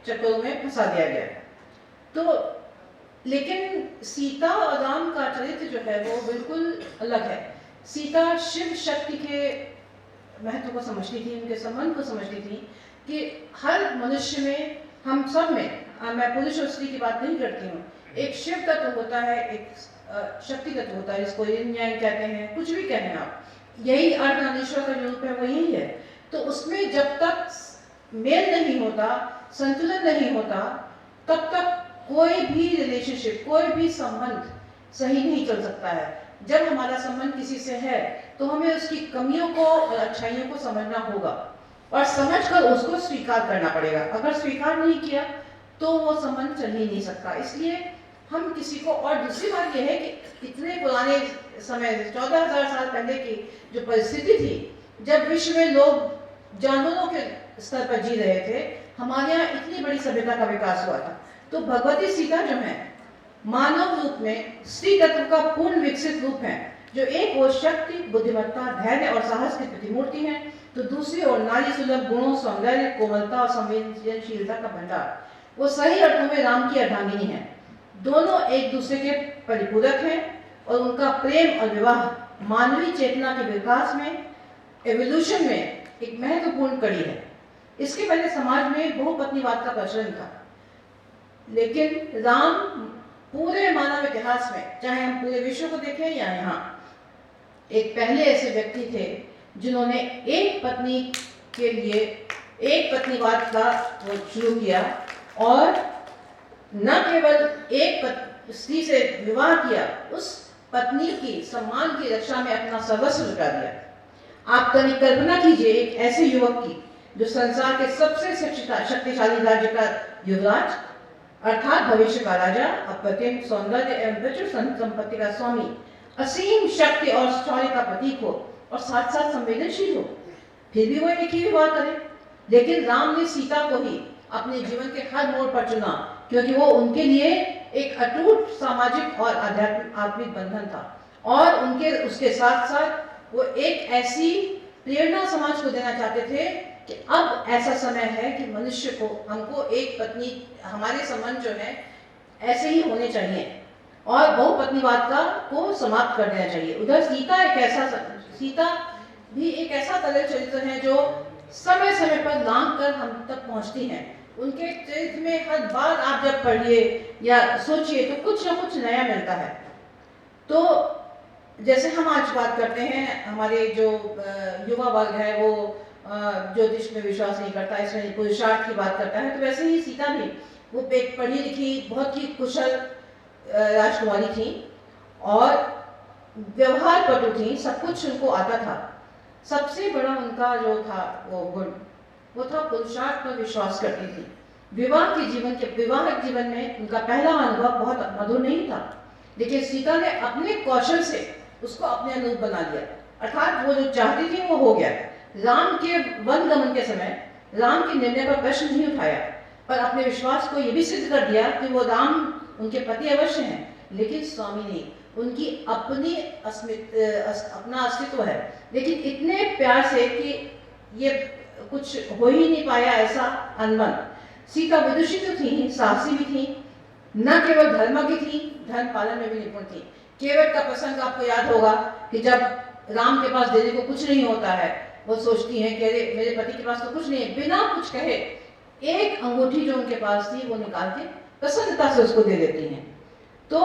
चक्करों में फंसा दिया गया। तो लेकिन सीता और राम का चरित्र जो है वो बिल्कुल अलग है। सीता शिव शक्ति के महत्व को समझती थी, उनके संबंध को समझती थी कि हर मनुष्य में, हम सब में, मैं पुरुष और स्त्री की बात नहीं करती हूँ, एक शिव तत्व होता है, एक शक्ति तत्व होता है, जिसको यिन यांग कहते हैं, कुछ भी कहें आप, यही अर्धनारीश्वर का रूप है, वो यही है। तो उसमें जब तक मेल नहीं होता, संतुलन नहीं होता, तब तक कोई भी रिलेशनशिप, कोई भी संबंध सही नहीं चल सकता है। जब हमारा संबंध किसी से है तो हमें उसकी कमियों को और अच्छाइयों को समझना होगा, और समझकर उसको स्वीकार करना पड़ेगा। अगर स्वीकार नहीं किया तो वो संबंध चल ही नहीं सकता। इसलिए हम किसी को, और दूसरी बात यह है कि इतने पुराने समय 14,000 साल पहले की जो परिस्थिति थी, जब विश्व में लोग जानवरों के स्तर पर जी रहे थे, हमारे यहाँ इतनी बड़ी सभ्यता का विकास हुआ था। तो भगवती सीता जो है मानव रूप में स्त्री तत्व का पूर्ण विकसित रूप है, जो एक ओर शक्ति, बुद्धिमत्ता, धैर्य और साहस की प्रतिमूर्ति है, तो दूसरी ओर नारी सुलभ गुणों, सौंदर्य, कोमलता और संवेदनशीलता का भंडार। वो सही अर्थों में राम की अर्धांगिनी है। दोनों एक दूसरे के परिपूरक हैं, और उनका प्रेम और विवाह मानवीय चेतना के विकास में, एवोल्यूशन में एक महत्वपूर्ण कड़ी है। इसके पहले समाज में बहुपत्नीवाद का प्रचलन था, लेकिन राम पूरे मानव इतिहास में, चाहे हम पूरे विश्व को देखें या यहाँ, एक पहले ऐसे व्यक्ति थे जिन्होंने एक पत्नी के लिए एक पत्नीवाद का वो शुरू किया, और न केवल एक स्त्री से विवाह किया, उस पत्नी की सम्मान की रक्षा में अपना सर्वस्व लगा दिया। आप कल्पना कीजिए एक ऐसे युवक की जो संसार के सबसे शक्तिशाली राज्य का युवराज, अर्थात भविष्य का राजा, अप्रतिम सौंदर्य एवं प्रचुर संपत्ति का स्वामी, असीम शक्ति और शौर्य का प्रतीक हो, और साथ साथ संवेदनशील हो, फिर भी वो एक ही विवाह करे। लेकिन राम ने सीता को ही अपने जीवन के हर मोड़ पर चुना, क्योंकि वो उनके लिए एक अटूट सामाजिक और आध्यात्मिक बंधन था, और उसके साथ साथ वो एक ऐसी प्रेरणा समाज को देना चाहते थे कि अब ऐसा समय है कि मनुष्य को, हमको एक पत्नी, हमारे संबंध जो है ऐसे ही होने चाहिए, और बहुपत्नीवाद को समाप्त कर देना चाहिए। उधर सीता भी एक ऐसा तरह चरित्र है जो समय समय पर लांघ कर हम तक पहुंचती हैं। उनके चरित्र में हर बार आप जब पढ़िए या सोचिए तो कुछ ना कुछ नया मिलता है। तो जैसे हम आज बात करते हैं, हमारे जो युवा वर्ग है वो ज्योतिष में विश्वास नहीं करता, इसमें पुरुषार्थ की बात करता है, तो वैसे ही सीता भी वो एक पढ़ी लिखी बहुत ही कुशल राजकुमारी थी, और व्यवहार पटु थी, सब कुछ उनको आता था। सबसे बड़ा उनका जो था वो गुण, वो था पुरुषार्थ पर विश्वास करती थी। विवाहिक जीवन में उनका पहला अनुभव बहुत मधुर नहीं था, लेकिन सीता ने अपने कौशल से उसको अपने अनुरूप बना लिया, अर्थात वो जो चाहती थी वो हो गया। राम के वन गमन के समय राम के निर्णय पर प्रश्न नहीं उठाया, पर अपने विश्वास को ये भी सिद्ध कर दिया कि वो राम उनके पति अवश्य हैं, लेकिन स्वामी नहीं, उनकी अपना अस्तित्व है, लेकिन इतने प्यार से कि ये कुछ हो ही नहीं पाया ऐसा अनबन। सीता विदुषी तो थी, साहसी भी थी, न केवल धर्मज्ञ थी, धर्म पालन में भी निपुण थी। केवट का प्रसंग आपको याद होगा कि जब राम के पास देने को कुछ नहीं होता है, वो सोचती हैं कि अरे मेरे पति के पास तो कुछ नहीं है, बिना कुछ कहे एक अंगूठी जो उनके पास थी वो निकाल के प्रसन्नता से उसको दे देती हैं। तो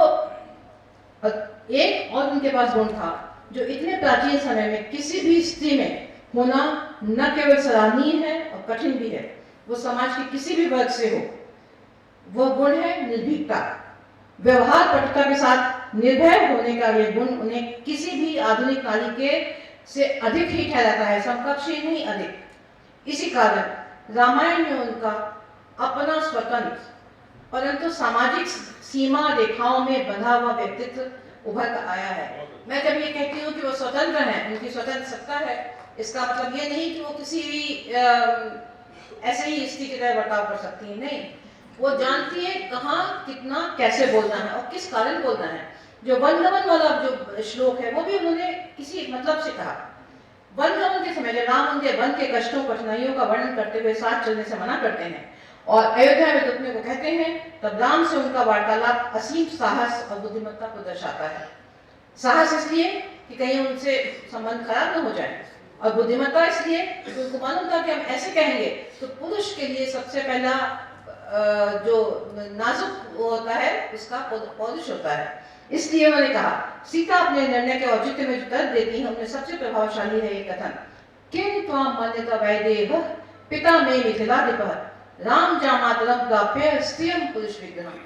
एक और उनके पास गुण था जो इतने प्राचीन समय में किसी भी स्त्री में होना न केवल सराहनीय है और कठिन भी है, वो समाज के किसी भी वर्ग से हो, वो गुण है निर्भीकता। व्यवहार पटुता के साथ निर्भय होने का ये गुण उन्हें किसी भी आधुनिक नारी के से अधिक ही ठहराता है, समकक्ष ही नहीं अधिक। इसी कारण रामायण में उनका अपना स्वतंत्र परंतु सामाजिक सीमा रेखाओं में बंधा हुआ व्यक्तित्व उभर कर आया है। मैं जब ये कहती हूँ कि वो स्वतंत्र हैं, उनकी स्वतंत्र सत्ता है, इसका मतलब ये नहीं कि वो किसी भी ऐसे ही स्त्री की तरह बर्ताव कर सकती है, नहीं। वो जानती है कहाँ कितना कैसे बोलना है और किस कारण बोलना है। जो वनगमन वाला जो श्लोक है वो भी उन्होंने किसी मतलब से कहा। वनगमन के समय जब राम उनके वन के कष्टों कठिनाइयों का वर्णन करते हुए साथ चलने से मना करते हैं और अयोध्या में रुकने को कहते हैं, तब राम से उनका वार्तालाप असीम साहस और बुद्धिमत्ता को दर्शाता है। साहस इसलिए कि कहीं उनसे संबंध खराब न हो जाए, और बुद्धिमत्ता इसलिए कि उनको मालूम था कि हम ऐसे कहेंगे तो पुरुष के लिए सबसे पहला जो नाजुक होता है उसका पौरुष होता है। इसलिए उन्होंने कहा, सीता अपने निर्णय के औचित्य में जो तर्क देती है उनमें सबसे प्रभावशाली है ये कथन, किं त्वां मन्यत वैदेहः पिता मे मिथिलाधिपः राम जामातरम प्राप्य स्त्रियं पुरुष विग्रहम्।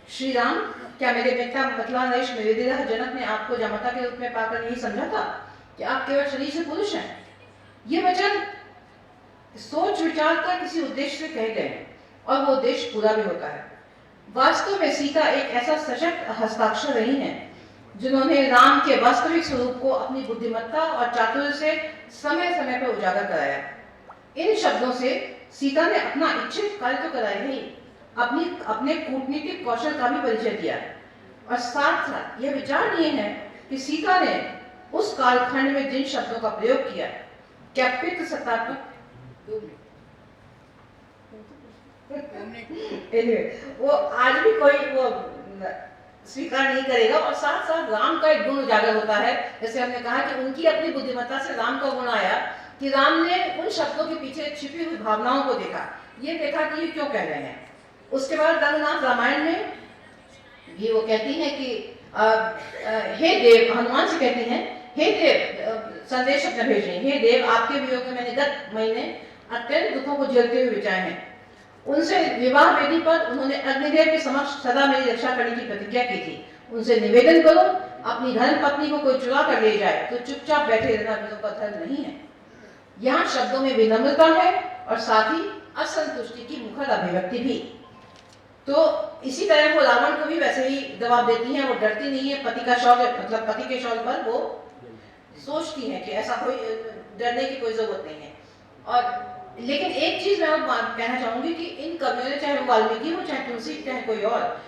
श्री राम, क्या मेरे पिता मिथिला नरेश मेवेदेह जनक ने आपको जामाता के रूप में पाकर यही समझा था कि आप केवल शरीर से पुरुष हैं? ये वचन सोच विचार कर किसी उद्देश्य से कहे गए हैं और वो उद्देश्य पूरा भी होता है। वास्तव में सीता एक ऐसा सशक्त हस्ताक्षर रही हैं जिन्होंने राम के वास्तविक स्वरूप को अपनी बुद्धिमत्ता और चातुर्य से समय समय पर उजागर कराया। इन शब्दों से सीता ने अपना इच्छित कार्य तो कराया ही, अपने कूटनीतिक कौशल का भी परिचय दिया और साथ साथ यह विचारणीय है कि सीता ने उस कालखंड में जिन शब्दों का प्रयोग किया, क्या पितृ सत्तात्मक वो आज भी कोई वो स्वीकार नहीं करेगा। और साथ साथ राम का एक गुण उजागर होता है, जैसे हमने कहा कि उनकी अपनी बुद्धिमत्ता से राम का गुण आया कि राम ने उन शब्दों के पीछे छिपी हुई भावनाओं को देखा, ये देखा कि ये क्यों कह रहे हैं। उसके बाद रंगनाथ रामायण में भी वो कहती हैं कि हे देव, हनुमान से कहती हैं, हे देव संदेश अपना भेज रही, हे देव आपके वियोग में मैंने गत महीने अत्यंत दुखों को झेलते हुए बिताए हैं। उनसे विवाह वेदी पर उन्होंने अग्निदेव के समक्ष सदा मेरी रक्षा करने की प्रतिज्ञा की थी। उनसे निवेदन करो, अपनी धर्म पत्नी को कोई चुरा कर ले जाए तो चुपचाप बैठे रहना वीरों का धर्म नहीं है। यहाँ शब्दों में विनम्रता है और साथ ही असंतुष्टि की मुखर अभिव्यक्ति भी। तो इसी तरह वो रावण को भी वैसे ही जवाब देती हैं, वो डरती नहीं है पति का शौर्य, मतलब पति के शौर्य पर वो सोचती है कि ऐसा कोई डरने की कोई जरूरत नहीं है। और लेकिन एक चीज मैं और कहना चाहूंगी कि इन कवियों ने, चाहे वाल्मीकि हो, चाहे तुलसी, चाहे कोई और,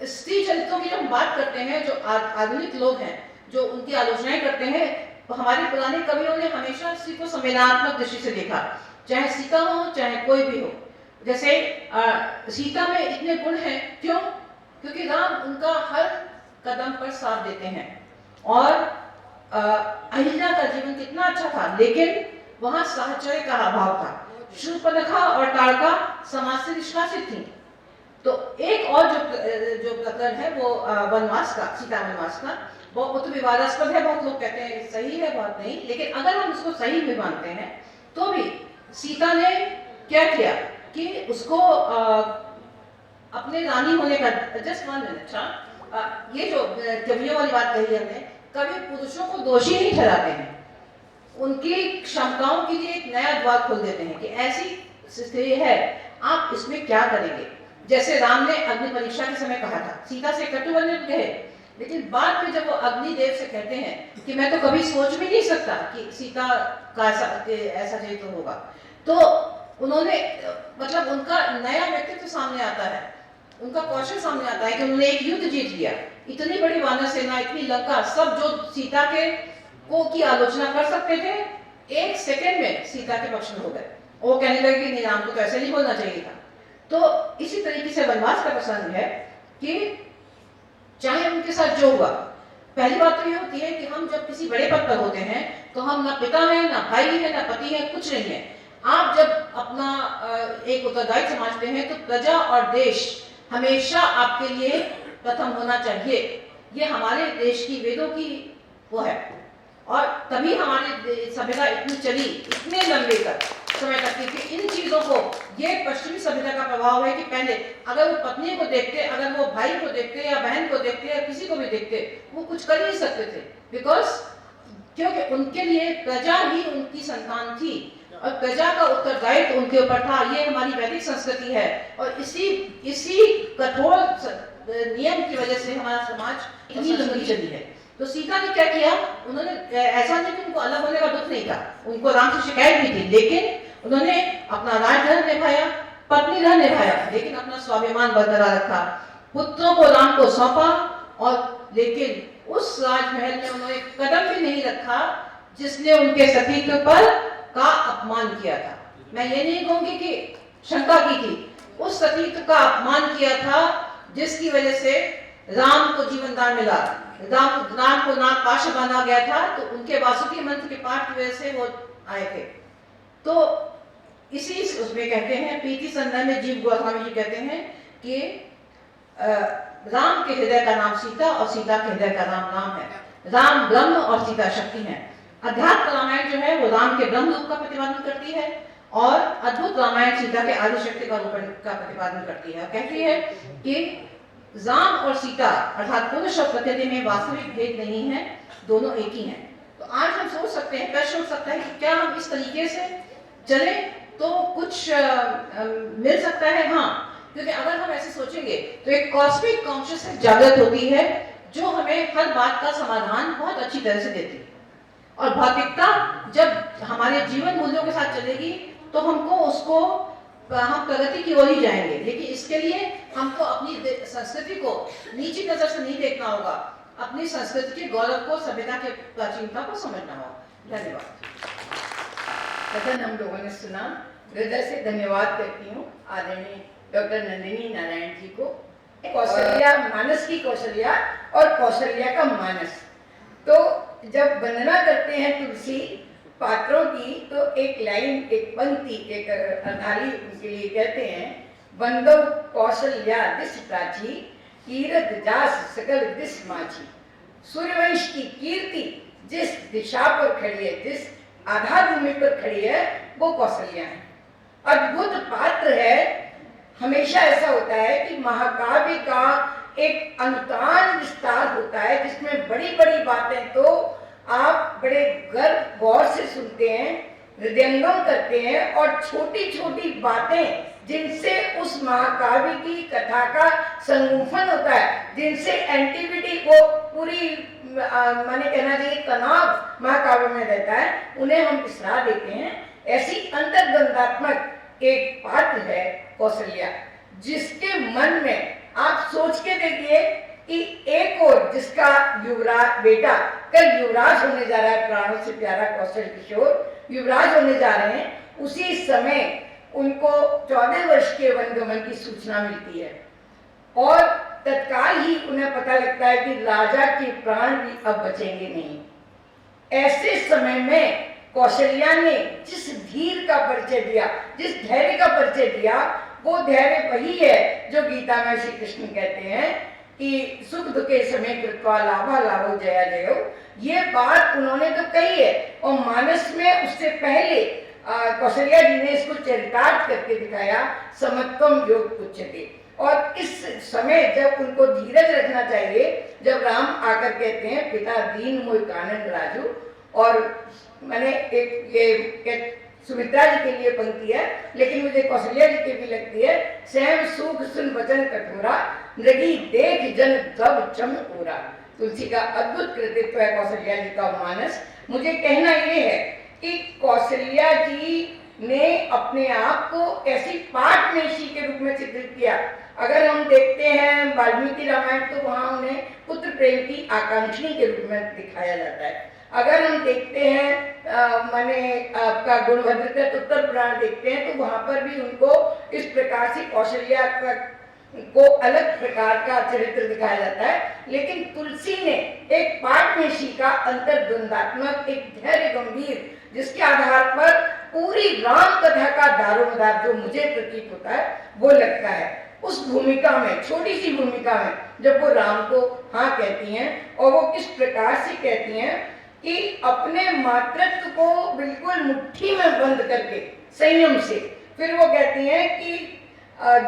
स्त्री चरित्रों की जब हम बात करते हैं, जो आधुनिक लोग हैं जो उनकी आलोचनाएं करते हैं, तो हमारे पुराने कवियों ने हमेशा स्त्री को संवेदनात्मक दृष्टि से देखा, चाहे सीता हो चाहे कोई भी हो। जैसे सीता में इतने गुण हैं, क्यों? क्योंकि राम उनका हर कदम पर साथ देते हैं। और अहिल्या का जीवन कितना अच्छा था, लेकिन वहां साहचर्य का अभाव था। शूर्पणखा और ताड़का समाज से निष्कासित थी। तो एक और जो प्रकरण है वो वनवास का, सीता वनवास का, वो तो विवादास्पद है, बहुत लोग कहते हैं सही है, बहुत नहीं, लेकिन अगर हम उसको सही भी मानते हैं तो भी सीता ने क्या किया कि उसको अपने रानी होने का, जस्ट 1 मिनट, ये जो कवियों वाली बात कही हमने, कवि पुरुषों को दोषी नहीं ठहराते हैं, उनकी क्षमताओं के लिए एक नया द्वार खोल देते हैं कि ऐसी स्थिति है, आप इसमें क्या करेंगे। जैसे राम ने अग्नि परीक्षा के समय कहा था, सीता से कटुवचन कहे, लेकिन बाद में जब वो अग्निदेव से कहते हैं कि मैं तो कभी सोच भी नहीं सकता कि सीता का ऐसा चरित्र होगा, तो उन्होंने, मतलब उनका नया व्यक्तित्व सामने आता है, उनका कौशल सामने आता है कि उन्होंने एक युद्ध जीत लिया। इतनी बड़ी वानर सेना, इतनी लंका, सब जो सीता के की आलोचना कर सकते थे, 1 सेकंड में सीता के पक्ष में हो गए। वो कहने लगे कि नहीं, राम को तो ऐसे नहीं बोलना चाहिए था। तो इसी तरीके से वनवास का प्रसंग है कि चाहे उनके साथ जो हुआ, पहली बात तो ये होती है कि हम जब किसी बड़े पद पर होते हैं तो हम ना पिता हैं, ना भाई है, ना पति है, कुछ नहीं है। आप जब अपना एक उत्तरदायित्व समझते हैं तो प्रजा और देश हमेशा आपके लिए प्रथम होना चाहिए। ये हमारे देश की वेदों की वो है, और तभी हमारी सभ्यता इतनी चली, इतने लंबे तक। समय करती थी। इन चीजों को, ये पश्चिमी सभ्यता का प्रभाव है कि पहले अगर वो पत्नी को देखते, अगर वो भाई को देखते या बहन को देखते या किसी को भी देखते, वो कुछ कर ही नहीं सकते थे, बिकॉज क्योंकि उनके लिए प्रजा ही उनकी संतान थी और प्रजा का उत्तरदायित्व उनके ऊपर था। ये हमारी वैदिक संस्कृति है और इसी कठोर नियम की वजह से हमारा समाज इतनी लंबी चली है। तो सीता ने क्या किया, उन्होंने ऐसा नहीं कि उनको अलग होने का दुख नहीं था, उनको राम से शिकायत भी थी, लेकिन उन्होंने अपना राजधर्म निभाया, पत्नी धर्म निभाया, लेकिन अपना स्वाभिमान बरकरार रखा। पुत्रों को राम को सौंपा और लेकिन उस राजमहल में उन्होंने कदम भी नहीं रखा जिसने उनके सतीत्व पर का अपमान किया था। मैं ये नहीं कहूंगी कि शंका की थी, उस सतीत्व का अपमान किया था जिसकी वजह से राम को जीवन दान मिला, राम को नाग पाश बांधा गया था, तो उनके वासुकी मंत्र के पाठ की वजह से वो आए थे। तो इसी उसमें कहते हैं, प्रीति संदर्भ में जीव गोस्वामी जी कहते हैं कि राम के हृदय का नाम सीता और सीता के हृदय का नाम राम है। राम ब्रह्म और सीता शक्ति है। अध्यात्म रामायण जो है वो राम के ब्रह्म रूप का प्रतिपादन करती है और अद्भुत रामायण सीता के आदि शक्ति का रूप का प्रतिपादन करती है। कहती है कि राम और सीता अर्थात पुरुष और प्रकृति में वास्तविक भेद नहीं है, दोनों एक ही हैं। तो आज हम सोच सकते हैं, प्रश्न उठ सकता है कि क्या हम इस तरीके से चले तो कुछ मिल सकता है? हाँ, क्योंकि अगर हम ऐसे सोचेंगे तो एक कॉस्मिक कॉन्शियसनेस जागृत होती है जो हमें हर बात का समाधान बहुत अच्छी तरह से देती है। और भौतिकता जब हमारे जीवन मूल्यों के साथ चलेगी तो हमको उसको हम प्रगति की ओर ही जाएंगे, लेकिन इसके लिए हमको अपनी संस्कृति को नीची नजर से नहीं देखना होगा, अपनी संस्कृति के गौरव को, सभ्यता के प्राचीनता को समझना होगा। धन्यवाद। कथन हम लोगों ने सुना, हृदय से धन्यवाद करती हूँ आदरणीय डॉक्टर नंदिनी नारायण जी को। कौशल्या, मानस की कौशल्या और कौशल्या का मानस। तो जब वंदना करते हैं तुलसी पात्रों की तो एक लाइन, एक पंक्ति, एक अर्धाली उनके लिए कहते हैं, वंदो कौशल्या दिश प्राची, कीरत जास सकल दिश माची। सूर्यवंश की कीर्ति जिस दिशा पर खड़ी है, जिस आधार भूमि पर खड़ी है, वो कौशल्या है। अद्भुत पात्र है। हमेशा ऐसा होता है कि महाकाव्य का एक अनुतान विस्तार होता है जिसमें बड़ी बड़ी बातें तो आप बड़े गौर से सुनते हैं, हृदयंगम करते हैं, और छोटी छोटी बातें जिनसे उस महाकाव्य की कथा का संगोपन होता है, जिनसे एंटिविटी को पूरी माने कहना चाहिए तनाव महाकाव्य में रहता है, उन्हें हम विसरा देते हैं। ऐसी अंतर्द्वंदात्मक एक पात्र है कौशल्या, जिसके मन में आप सोच के देखिए कि एक और जिसका युवराज बेटा कल युवराज होने जा रहा है, प्राणों से प्यारा कौशल किशोर युवराज होने जा रहे हैं, उसी समय उनको 14 वर्ष के वनगमन की सूचना मिलती है और तत्काल ही उन्हें पता लगता है कि राजा के प्राण भी अब बचेंगे नहीं। ऐसे समय में कौशल्या ने जिस धीर का परिचय दिया, जिस धैर्य का परिचय दिया, वो धैर्य वही है जो गीता में श्री कृष्ण कहते हैं कि सुख दुखे समय कृत्वा लाभा लाभो जया जयो। ये बात उन्होंने तो कही है और मानस में उससे पहले कौशल्या जी ने इसको चरितार्थ करके दिखाया, समत्वम योग उच्यते। और इस समय जब उनको धीरज रखना चाहिए, जब राम आकर कहते हैं पिता दीन मोहि कानन राजू, और मैंने एक ये सुमित्रा जी के लिए पंक्ति है, लेकिन मुझे कौशल्या जी की भी लगती है, स्वयं सूख सुन वचन कठोरा, नृगी देख जन तब चम पूरा। तुलसी का अद्भुत कृतित्व है कौशल्या जी का मानस। मुझे कहना ये है कि कौशल्या जी ने अपने आप को ऐसी पाटनेशी के रूप में चित्रित किया। अगर हम देखते हैं वाल्मीकि रामायण तो वहां उन्हें पुत्र प्रेम की आकांक्षी के रूप में दिखाया जाता है। अगर हम देखते हैं माने आपका गुणभद्र का उत्तर पुराण देखते हैं तो वहां पर भी उनको इस प्रकार से कौशल्या को अलग प्रकार का चरित्र दिखाया जाता है। लेकिन तुलसी ने एक पाटनेशी का अंतर्द्वंदात्मक, एक धैर्य गंभीर, जिसके आधार पर पूरी राम कथा का दारोमदार जो मुझे प्रतीत होता है वो लगता है। उस भूमिका में, छोटी सी भूमिका में, जब वो राम को हाँ कहती हैं और वो किस प्रकार से कहती हैं कि अपने मातृत्व को बिल्कुल मुट्ठी में बंद करके संयम से। फिर वो कहती हैं कि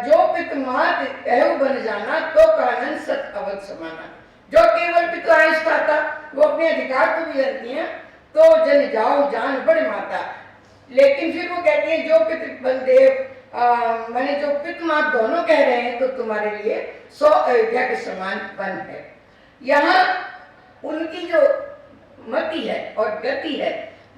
जो पित मात कहु बन जाना तो कानन सत अवध समाना। जो केवल पितु आयुष खाता वो अपने अधिकार को भी जानती हैं, तो जन जाओ जान बड़े माता। लेकिन फिर वो कहती हैं जो पित बलदेव मैंने जो पित मात दोनों कह रहे हैं तो तुम्हारे लिए 100 अयोध्या के समान वन है। यहाँ उनकी जो मति है और गति है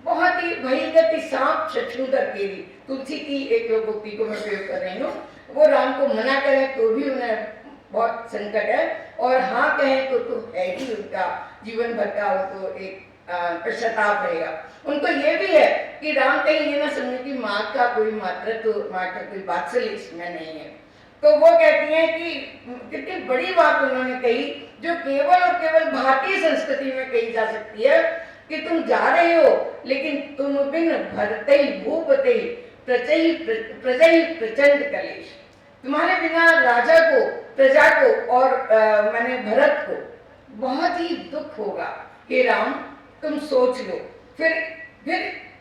बहुत ही वही गति सांप छछूंदर केरी। तुलसी की एक लोकोक्ति को मैं प्रयोग कर रही हूँ। वो राम को मना करें तो भी उन्हें बहुत संकट है, और हाँ कहें तो है ही उनका जीवन भर का उनको एक पश्चाताप रहेगा। उनको ये भी है कि राम कहीं ये ना समझे कि माँ का कोई मातृत्व, माँ का कोई वात्सल्य इसमें नहीं है। तो वो कहती हैं कि कितनी बड़ी बात उन्होंने कही जो केवल और केवल भारतीय संस्कृति में कही जा सकती है कि तुम जा रहे हो लेकिन तुम बिन भरते भूपते प्रजई प्रचंड कलेश। तुम्हारे बिना राजा को, प्रजा को और मैंने भरत को बहुत ही दुख होगा। हे राम तुम सोच लो। फिर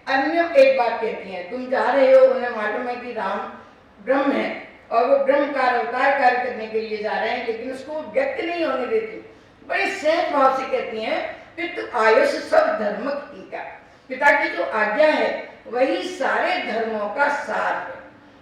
अन्य एक बात कहती हैं, तुम जा रहे हो, उन्हें मालूम है कि राम ब्रह्म है और वो ब्रह्म का अवतार कार्य करने के लिए जा रहे हैं, लेकिन उसको व्यक्त नहीं होने देती। बड़े सहज भाव से कहती हैं पितु आयुष सब धर्म का। पिता की जो आज्ञा है वही सारे धर्मों का सार है।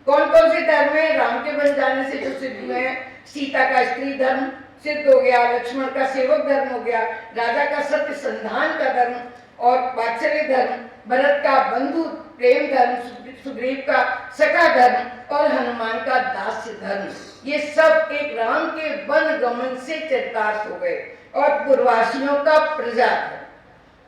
कौन कौन से धर्म है? राम के बन जाने से जो सिद्ध हुए हैं, सीता का स्त्री धर्म सिद्ध हो गया, लक्ष्मण का सेवक धर्म हो गया, राजा का सत्य संधान का धर्म और वात्सल्य धर्म, भरत का बंधु प्रेम धर्म, सुग्रीव का सखा धर्म और हनुमान का दास्य धर्म। ये सब एक राम के वन गमन से चरितार्थ हो गए। और पूर्ववासियों का प्रजा धर्म,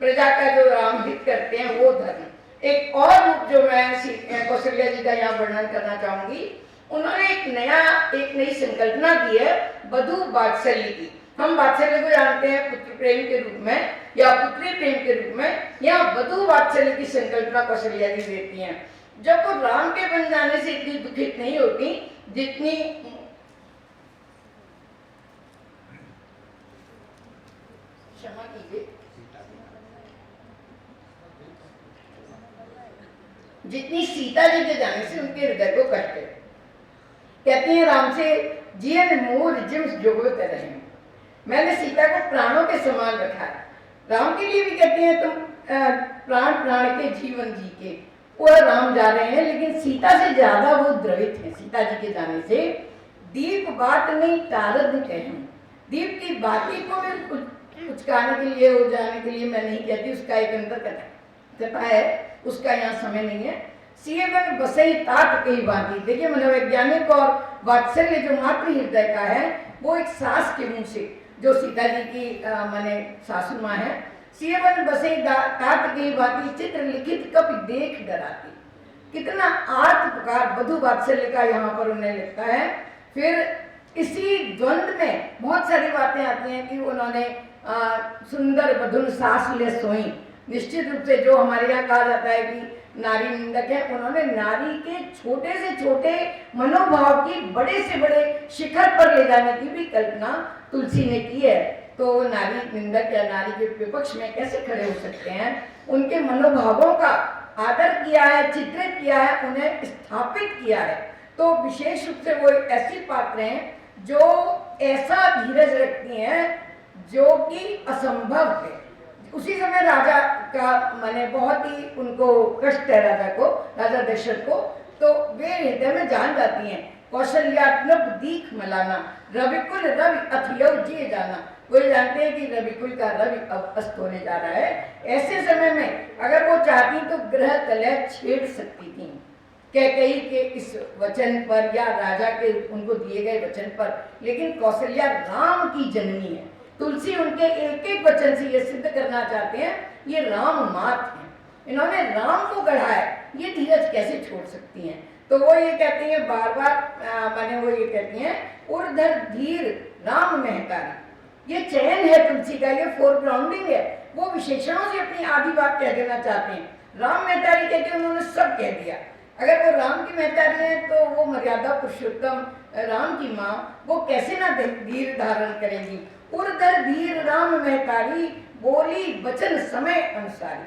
प्रजा का जो राम हित करते हैं वो धर्म। एक और रूप जो मैं कौशल्या जी का यहाँ वर्णन करना चाहूंगी, उन्होंने एक नई संकल्पना की है वधु वात्सल्य की। हम वात्सल्य को जानते हैं पुत्र प्रेम के रूप में या पुत्री प्रेम के रूप में, या वधु वात्सल्य की संकल्पना कौशल्या जी देती हैं। जब वो राम के बन जाने से इतनी दुखित नहीं होती जितनी क्षमा कीजिए जितनी सीता जी के जाने से उनके हृदय को कष्ट है। कहती हैं राम से जियन मोर जिम जोगत रहे, मैंने सीता को प्राणों के समान रखा है। राम के लिए भी कहती हैं तुम प्राण प्राण के जीवन जी के। वो राम जा रहे हैं लेकिन सीता से ज्यादा वो द्रवित है सीता जी के जाने से। दीप बात नहीं तारद कहें, दीप की बाती को मैं कुछ कहने के लिए हो जाने के लिए मैं नहीं कहती, उसका एक अंतर कथा है, उसका यहाँ समय नहीं है। सीएबन बसई तात कई बाती। देखिए मनोवैज्ञानिक और वात्सल्य जो मातृ हृदय का है वो एक सास के मुंह से, जो सीता जी की माने सासू माँ है, सीएबन बसई तात कई बाती चित्र लिखित कब देख डराती। कितना आर्त पुकार वधु वात्सल्य का यहाँ पर उन्हें लिखता है। फिर इसी द्वंद्व में बहुत सारी बातें आती हैं कि उन्होंने सुंदर वधुन सास ले सोई। निश्चित रूप से जो हमारे यहाँ कहा जाता है कि नारी निंदक है, उन्होंने नारी के छोटे से छोटे मनोभाव की बड़े से बड़े शिखर पर ले जाने की भी कल्पना तुलसी ने की है। तो नारी निंदक या नारी के विपक्ष में कैसे खड़े हो सकते हैं? उनके मनोभावों का आदर किया है, चित्रित किया है, उन्हें स्थापित किया है। तो विशेष रूप से वो ऐसी पात्र हैं जो ऐसा धीरज रखती हैं जो कि असंभव है। उसी समय राजा का माने बहुत ही उनको कष्ट है, राजा को, राजा दशरथ को, तो वे हृदय में जान जाती हैं कौशल्यात्मक दीख मलाना रविकुल रवि अथियव जिए जाना। वो जानते हैं कि रविकुल का रवि अब अस्त होने जा रहा है। ऐसे समय में अगर वो चाहती तो ग्रह कलह छेड़ सकती थी कैकेयी के इस वचन पर या राजा के उनको दिए गए वचन पर, लेकिन कौशल्या राम की जननी है। तुलसी उनके एक एक वचन से ये सिद्ध करना चाहते हैं ये राम मात हैं, इन्होंने राम को गढ़ा है, ये धीरज कैसे छोड़ सकती हैं? तो वो ये कहती हैं बार बार माने वो ये कहती हैं उर्धर धीर राम महकारी। ये चयन है तुलसी का, ये फोरग्राउंडिंग है। वो विशेषणों से अपनी आधी बात कह देना चाहते हैं। राम महतारी कहते उन्होंने सब कह दिया। अगर वो राम की महतारी है तो वो मर्यादा पुरुषोत्तम राम की माँ वो कैसे ना धीर धारण करेंगी। उर्धर धीर राम महतारी बोली वचन समय अनुसारी।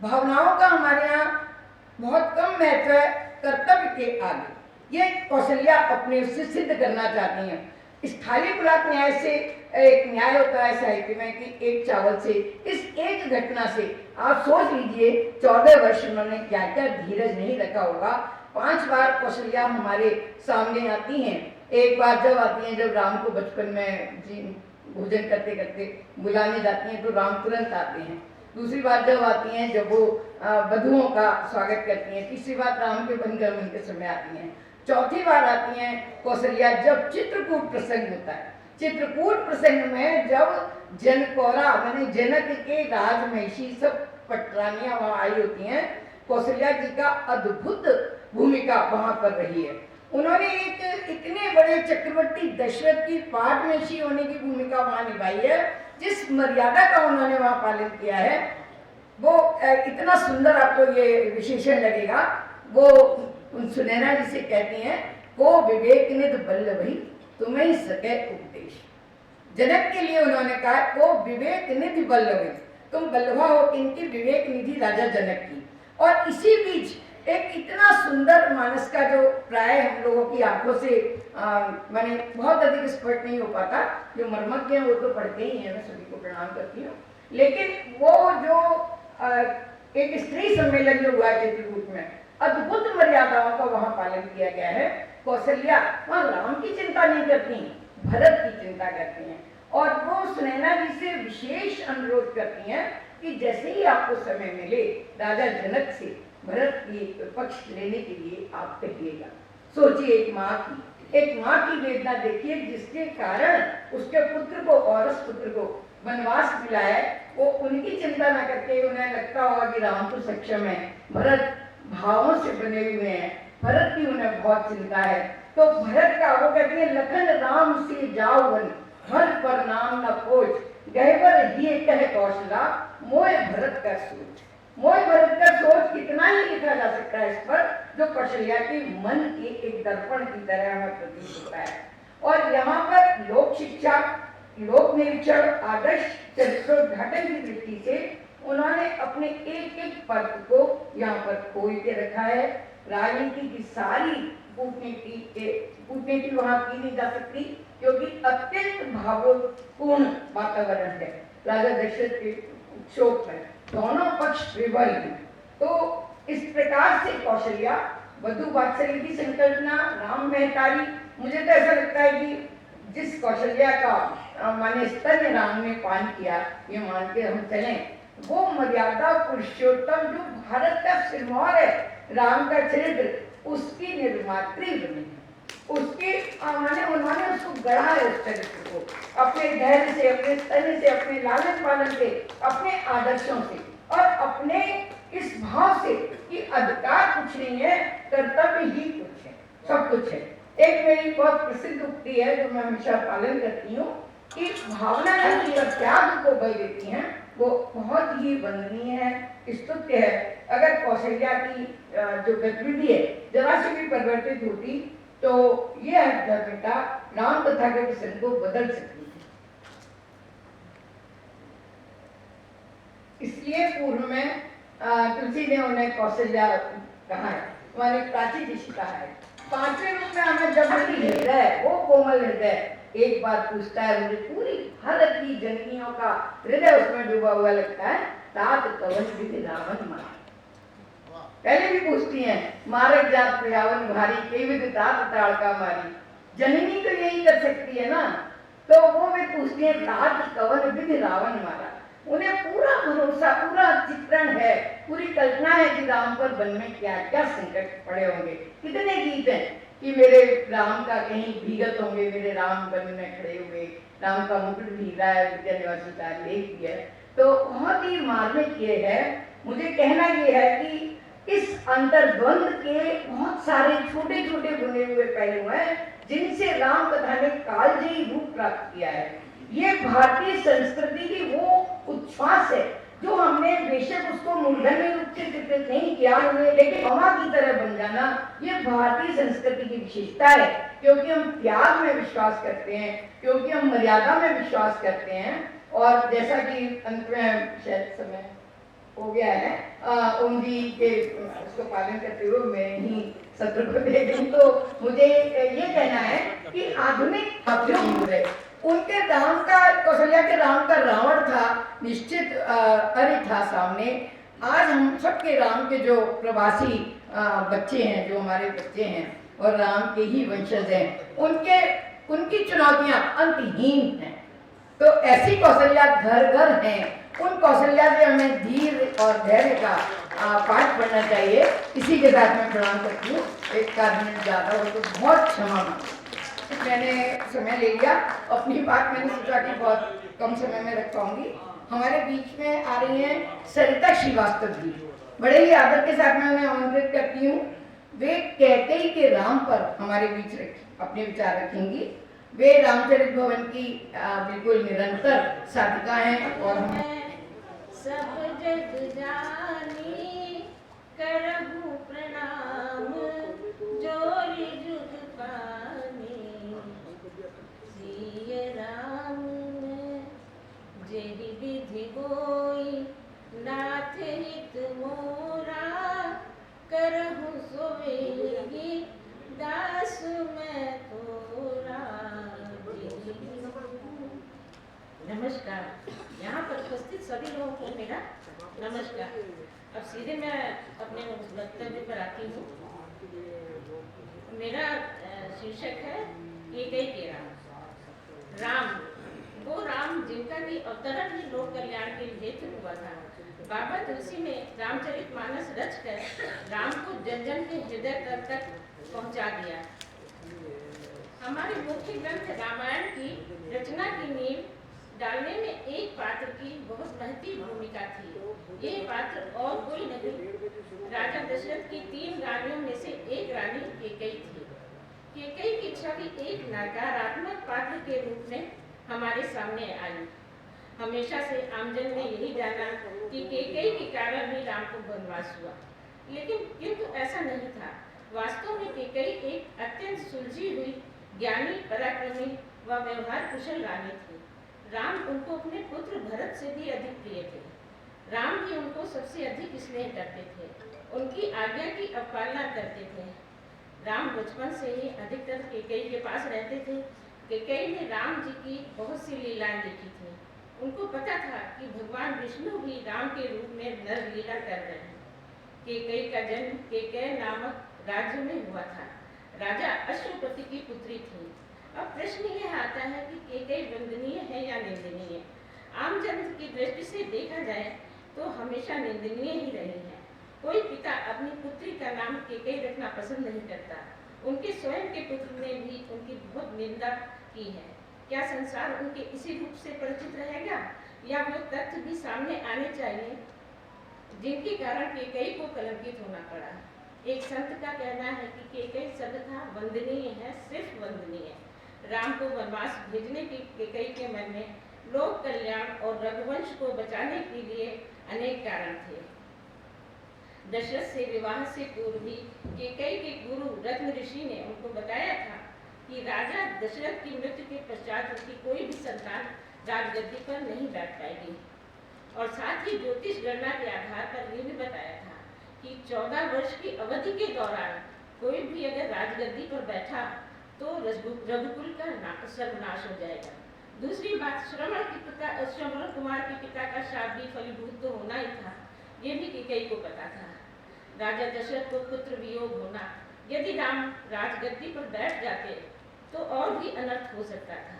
भावनाओं का हमारे यहाँ बहुत कम महत्व है, कर्तव्य के आगे। ये कौशल्या अपने उससे सिद्ध करना चाहती हैं। स्थालीय पुलाक न्याय से एक न्याय होता है साहित्य में कि एक चावल से, इस एक घटना से आप सोच लीजिए 14 वर्ष उन्होंने क्या क्या धीरज नहीं रखा होगा। 5 बार कौशल्या हमारे सामने आती हैं। एक बार जब आती हैं जब राम को बचपन में भोजन करते करते बुलाने जाती हैं तो राम तुरंत आते हैं। दूसरी बार जब आती हैं जब वो वधुओं का स्वागत करती हैं। तीसरी बार राम के वनगमन के समय आती हैं। चौथी बार आती हैं कौशल्या जब चित्रकूट प्रसंग होता है। चित्रकूट प्रसंग में जब जनकौरा माने जनक के राजमहिषी सब पटरानियां वहां आई होती हैं, कौशल्या जी का अद्भुत भूमिका वहां पर रही है। उन्होंने एक इतने बड़े चक्रवर्ती दशरथ की पाटमहिषी होने की भूमिका वहां निभाई है। जिस मर्यादा का उन्होंने वहां पालन किया है वो इतना सुंदर आपको ये विशेषण लगेगा। वो सुनैना जी से कहती हैं को विवेक निध बल्लभ तुम्हें सके उपदेश। जनक के लिए उन्होंने कहा को विवेक निधि बल्लभ, तुम बल्लभा हो इनकी विवेक निधि राजा जनक की। और इसी बीच एक इतना सुंदर मानस का जो प्राय हम लोगों की आंखों से मैंने बहुत अधिक स्पष्ट नहीं हो पाता, जो मर्मज्ञ हैं वो तो पढ़ते ही हैं, मैं सभी को प्रणाम करती हूँ। लेकिन वो जो एक स्त्री सम्मेलन जो हुआ चित्रकूट में, अद्भुत मर्यादाओं का वहां पालन किया गया है। कौशल्या वहां राम की चिंता नहीं करती, भरत की चिंता करती हैं। और वो सुनैना जी से विशेष अनुरोध करती हैं कि जैसे ही आपको समय मिले राजा जनक से भरत की पक्ष लेने के लिए आप कहिएगा। सोचिए एक माँ की वेदना देखिए, जिसके कारण उसके पुत्र को और उस पुत्र को वनवास मिला है। वो उनकी चिंता न करके उन्हें लगता होगा कि राम तो सक्षम है, भरत भावों से बने हुए हैं, भरत की उन्हें बहुत चिंता है। तो भरत का वो कहते हैं लखन राम से जाओ वन, हर पर नाम न खोज, गहवर ये कह कौशला मोय भरत का सोच। मोय भरत का सोच कितना ही लिखा जा सकता है इस पर, जो कौशल्या के मन के एक दर्पण की तरह हमें प्रतीत होता है। और यहाँ पर लोक शिक्षा, लोक निरीक्षण, आदर्श चरित्रोद्घाटन की दृष्टि से उन्होंने अपने एक एक पद को यहाँ पर खोल के रखा है। राजनीति की सारी कूटनीति वहां की नहीं जा सकती, क्योंकि अत्यंत भावपूर्ण वातावरण है। राजा दशरथ के शोक में दोनों पक्ष विवल हैं। तो इस प्रकार से कौशल्या वधु वात्सल्य की संकल्पना, राम महतारी, मुझे तो ऐसा लगता है कि जिस कौशल्या का माने स्तन्य राम ने पान किया, ये मान के हम चलें, वो मर्यादा पुरुषोत्तम जो भारत का सिरमौर है, राम का चरित्र, उसकी निर्मात्री बनी है। उसके माने उन्होंने उसको गढ़ा है, उस चरित्र को अपने धैर्य से, अपने स्तन्य से, अपने लालन पालन से, अपने आदर्शों से और अपने इस भाव से कि अधिकार कुछ नहीं है, कर्तव्य ही कुछ है, सब कुछ है। एक मेरी बहुत प्रसिद्ध उक्ति है जो मैं हमेशा पालन करती हूँ कि भावना नहीं और त्याग को बल देती हैं, वो बहुत ही वंदनीय है, स्तुत्य है। अगर कौशल्या की जो गतिविधि है जरा से भी परिवर्तित होती तो ये अध्यात्मिकता राम कथा के प्रसंग को बदल सकती है। इसलिए पूर्व में तुलसी ने उन्हें कौशल्या कहा है, हमारे प्राचीन ऋषि कहा है। 5वें रूप में हमें जब हृदय, वो कोमल हृदय एक बार पूछता है, मुझे पूरी भारत की जननियों का हृदय उसमें डूबा हुआ लगता है, तात कवन विधि रावण मार। पहले भी पूछती हैं, मारक जात प्रयावन भारी, कई विधि तात ताड़का मारी। जननी तो यही कर सकती है ना, तो वो भी पूछती है तात कवन विधि रावण मारा। उन्हें पूरा भरोसा, पूरा चित्रण है, पूरी कल्पना है कि राम पर वन में क्या क्या संकट पड़े होंगे। कितने गीत हैं कि मेरे राम का कहीं भीगत होंगे, मेरे राम वन में खड़े हुए, राम का मुकुट भीगा है, विद्या निवासी का लेख भी है। तो बहुत ही मार्मिक ये है। मुझे कहना ये है कि इस अंतर्द्वंद के बहुत सारे छोटे छोटे बुने हुए पहलू हैं जिनसे राम कथा ने कालजयी रूप प्राप्त किया है। ये भारतीय संस्कृति की वो उच्छ्वास है जो हमने बेशक उसको मूर्धन्य रूप से चित्रित नहीं किया, लेकिन हवा की तरह बन जाना ये भारतीय संस्कृति की विशेषता है, क्योंकि हम त्याग में विश्वास करते हैं, क्योंकि हम मर्यादा में विश्वास करते हैं। और जैसा कि अंत में शायद समय हो गया है, ओम जी के उसको पालन करते हुए मैं ही सत्र को दे दी, तो मुझे ये कहना है कि आधुनिक अभ्युदय है। उनके राम का, कौशल्या के राम का रावण था, निश्चित अरे था सामने। आज हम सबके राम के जो प्रवासी बच्चे हैं, जो हमारे बच्चे हैं और राम के ही वंशज हैं, उनकी चुनौतियां अंतहीन हैं। तो ऐसी कौशल्या घर घर हैं, उन कौशल्या से हमें धीर और धैर्य का पाठ पढ़ना चाहिए। इसी के साथ मैं प्रणाम करती हूँ। एक आध मिनट ज़्यादा हो तो बहुत क्षमा मांगती। मैंने समय ले लिया, अपनी बात मैंने सोचा कि बहुत कम समय में रख पाऊंगी। हमारे बीच में आ रही हैं सरिता श्रीवास्तव जी, बड़े ही आदर के साथ मैं उन्हें आमंत्रित करती हूँ। वे कैकेयी के राम पर हमारे बीच अपने विचार रखेंगी। वे रामचरित भवन की बिल्कुल निरंतर साधिका हैं और सब जग जानी करहु प्रणाम, जोरि जुग पानी सिय राम जेहि विधि होई नाथ हित मोरा, करहु सोएगी दास मैं तोरा। नमस्कार। यहाँ पर उपस्थित सभी लोगों को मेरा नमस्कार। अब सीधे मैं अपने वक्तव्य पर आती हूँ। मेरा शीर्षक है कैकेयी के राम। राम, वो राम जिनका भी अवतरण ही लोक कल्याण के हेतु हुआ था। बाबा तुलसी ने रामचरितमानस रचकर राम को जन जन के हृदय तक पहुँचा दिया। हमारे मुख्य ग्रंथ रामायण की रचना की नींव डालने में एक पात्र की बहुत महती भूमिका थी। ये पात्र और कोई नहीं, राजा दशरथ की 3 रानियों में से एक रानी कैकेयी थी। कैकेयी की छवि एक नकारात्मक पात्र के रूप में हमारे सामने आई। हमेशा से आमजन ने यही जाना कि कैकेयी के कारण ही राम को वनवास हुआ, लेकिन किंतु ऐसा नहीं था। वास्तव में कैकेयी एक अत्यंत सुलझी हुई, ज्ञानी, पराक्रमी व व्यवहार कुशल रानी थी। राम उनको अपने पुत्र भरत से भी अधिक प्रिय थे। राम भी उनको सबसे अधिक स्नेह करते थे, उनकी आज्ञा की अवपालना करते थे। राम बचपन से ही अधिकतर कैकेयी के पास रहते थे। कैकेयी ने राम जी की बहुत सी लीलाएं देखी थी। उनको पता था कि भगवान विष्णु भी राम के रूप में नर लीला कर रहे हैं। कैकेयी का जन्म कैकेयी नामक राज्य में हुआ था। राजा अश्वपति की पुत्री थी। अब प्रश्न यह आता है कि कैकेयी वंदनीय है या निंदनीय। आम जन की दृष्टि से देखा जाए तो हमेशा निंदनीय ही रही है। कोई पिता अपनी पुत्री का नाम कैकेयी रखना पसंद नहीं करता। उनके स्वयं के पुत्र ने भी उनकी बहुत निंदा की है। क्या संसार उनके इसी रूप से परिचित रहेगा, या वो तथ्य भी सामने आने चाहिए जिनके कारण कैकेयी को कलंकित होना पड़ा। एक संत का कहना है कि कैकेयी सर्वथा वंदनीय है, सिर्फ वंदनीय। राम को वनवास भेजने की कैकेयी के मन में लोक कल्याण और रघुवंश को बचाने के लिए अनेक कारण थे। दशरथ से विवाह से पूर्व ही कैकेयी के गुरु रत्न ऋषि ने उनको बताया था कि राजा दशरथ की मृत्यु के पश्चात उसकी कोई भी संतान राजगद्दी पर नहीं बैठ पाएगी। और साथ ही ज्योतिष गणना के आधार पर यह भी बताया था कि 14 वर्ष की अवधि के दौरान कोई भी अगर राजगद्दी पर बैठा तो रघुकुल का सर्वनाश हो जाएगा। दूसरी बात, श्रवण कुमार के पिता का शाप भी फलीभूत तो होना ही था। ये भी कैकेयी को पता था। राजा दशरथ को पुत्र वियोग होना, यदि राम राजगद्दी पर बैठ जाते तो और भी अनर्थ हो सकता था।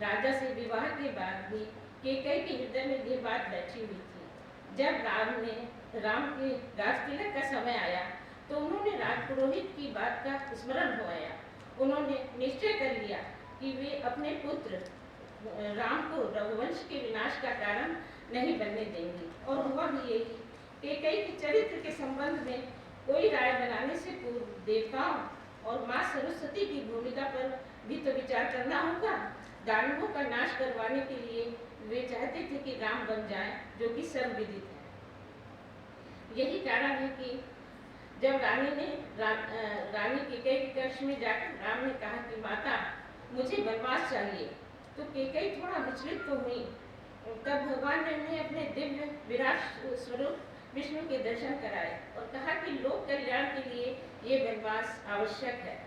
राजा से विवाह के बाद भी कैकेयी के हृदय में ये बात बैठी हुई थी। जब राम के राजतिलक का समय आया तो उन्होंने राजपुरोहित की बात का स्मरण हो आया। उन्होंने निश्चय कर लिया कि वे अपने पुत्र राम को रघुवंश के विनाश का कारण नहीं बनने देंगे, और हुआ भी यही। कैकेयी के चरित्र के संबंध में कोई राय बनाने से पूर्व देवताओं और माँ सरस्वती की भूमिका पर भी तो विचार करना होगा। दानवों का नाश करवाने के लिए वे चाहते थे कि राम बन जाए, जो कि सर्वविदित है। यही कारण है कि जब रानी कैकेयी के कक्ष में जाकर राम ने कहा कि माता मुझे वनवास चाहिए, तो कैकेयी थोड़ा विचलित तो हुई। तब भगवान ने उन्हें अपने दिव्य विराट स्वरूप विष्णु के दर्शन कराए और कहा कि लोक कल्याण के लिए ये वनवास आवश्यक है।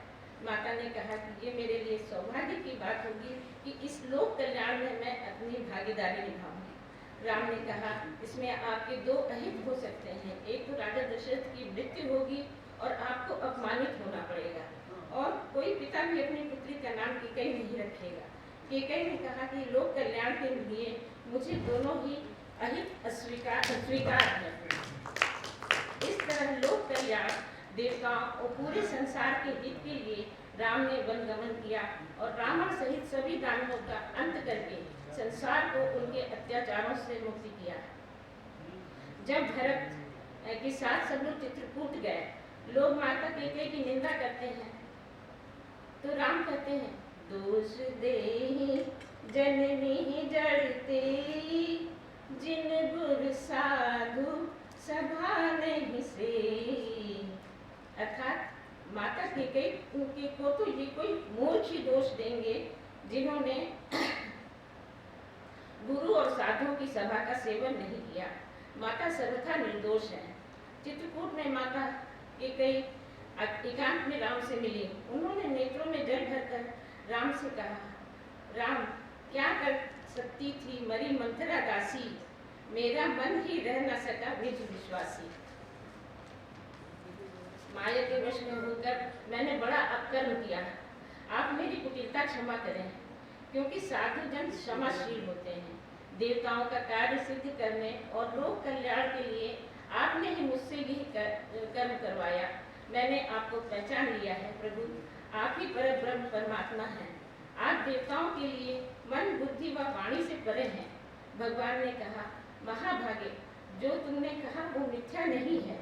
माता ने कहा कि ये मेरे लिए सौभाग्य की बात होगी कि इस लोक कल्याण में मैं अपनी भागीदारी निभाऊंगी। राम ने कहा, इसमें आपके दो अहित हो सकते हैं, एक तो राजा दशरथ की मृत्यु होगी और आपको अपमानित होना पड़ेगा, और कोई पिता भी अपनी पुत्री का नाम कैकेयी नहीं रखेगा। कैकेयी ने कहा कि लोक कल्याण के लिए मुझे दोनों ही अहित अस्वीकार है। इस तरह लोक कल्याण, देवताओं और पूरे संसार के हित के लिए राम ने वनगमन किया और रावण सहित सभी दानवों का अंत करके संसार को उनके अत्याचारों से मुक्ति किया। जब भरत के साथ सब लोग चित्रकूट गए, लोग माता कैकेयी की निंदा करते हैं, तो राम कहते हैं, दोष दे जननी जड़ते, जिन गुर साधु सभा नहीं से। अर्थात माता कैकेयी को तो ये कोई मूर्ख ही दोष देंगे जिन्होंने गुरु और साधुओं की सभा का सेवन नहीं किया। माता सर्वथा निर्दोष है। चित्रकूट में माता कैकेयी एकांत में राम से मिली। उन्होंने नेत्रों में जल भरकर राम से कहा, राम क्या कर सकती थी मरी मंथरा दासी, मेरा मन ही रह न सका निज विश्वासी। माया के वश में होकर मैंने बड़ा अपकर्म किया, आप मेरी कुटिलता क्षमा करें, क्योंकि साधु जन क्षमाशील होते हैं। देवताओं का कार्य सिद्ध करने और लोक कल्याण के लिए आपने ही मुझसे यही कर्म करवाया। मैंने आपको पहचान लिया है प्रभु, आप ही परब्रह्म परमात्मा हैं। आप देवताओं के लिए मन, बुद्धि व वाणी से परे हैं। भगवान ने कहा, महाभागे, जो तुमने कहा वो मिथ्या नहीं है।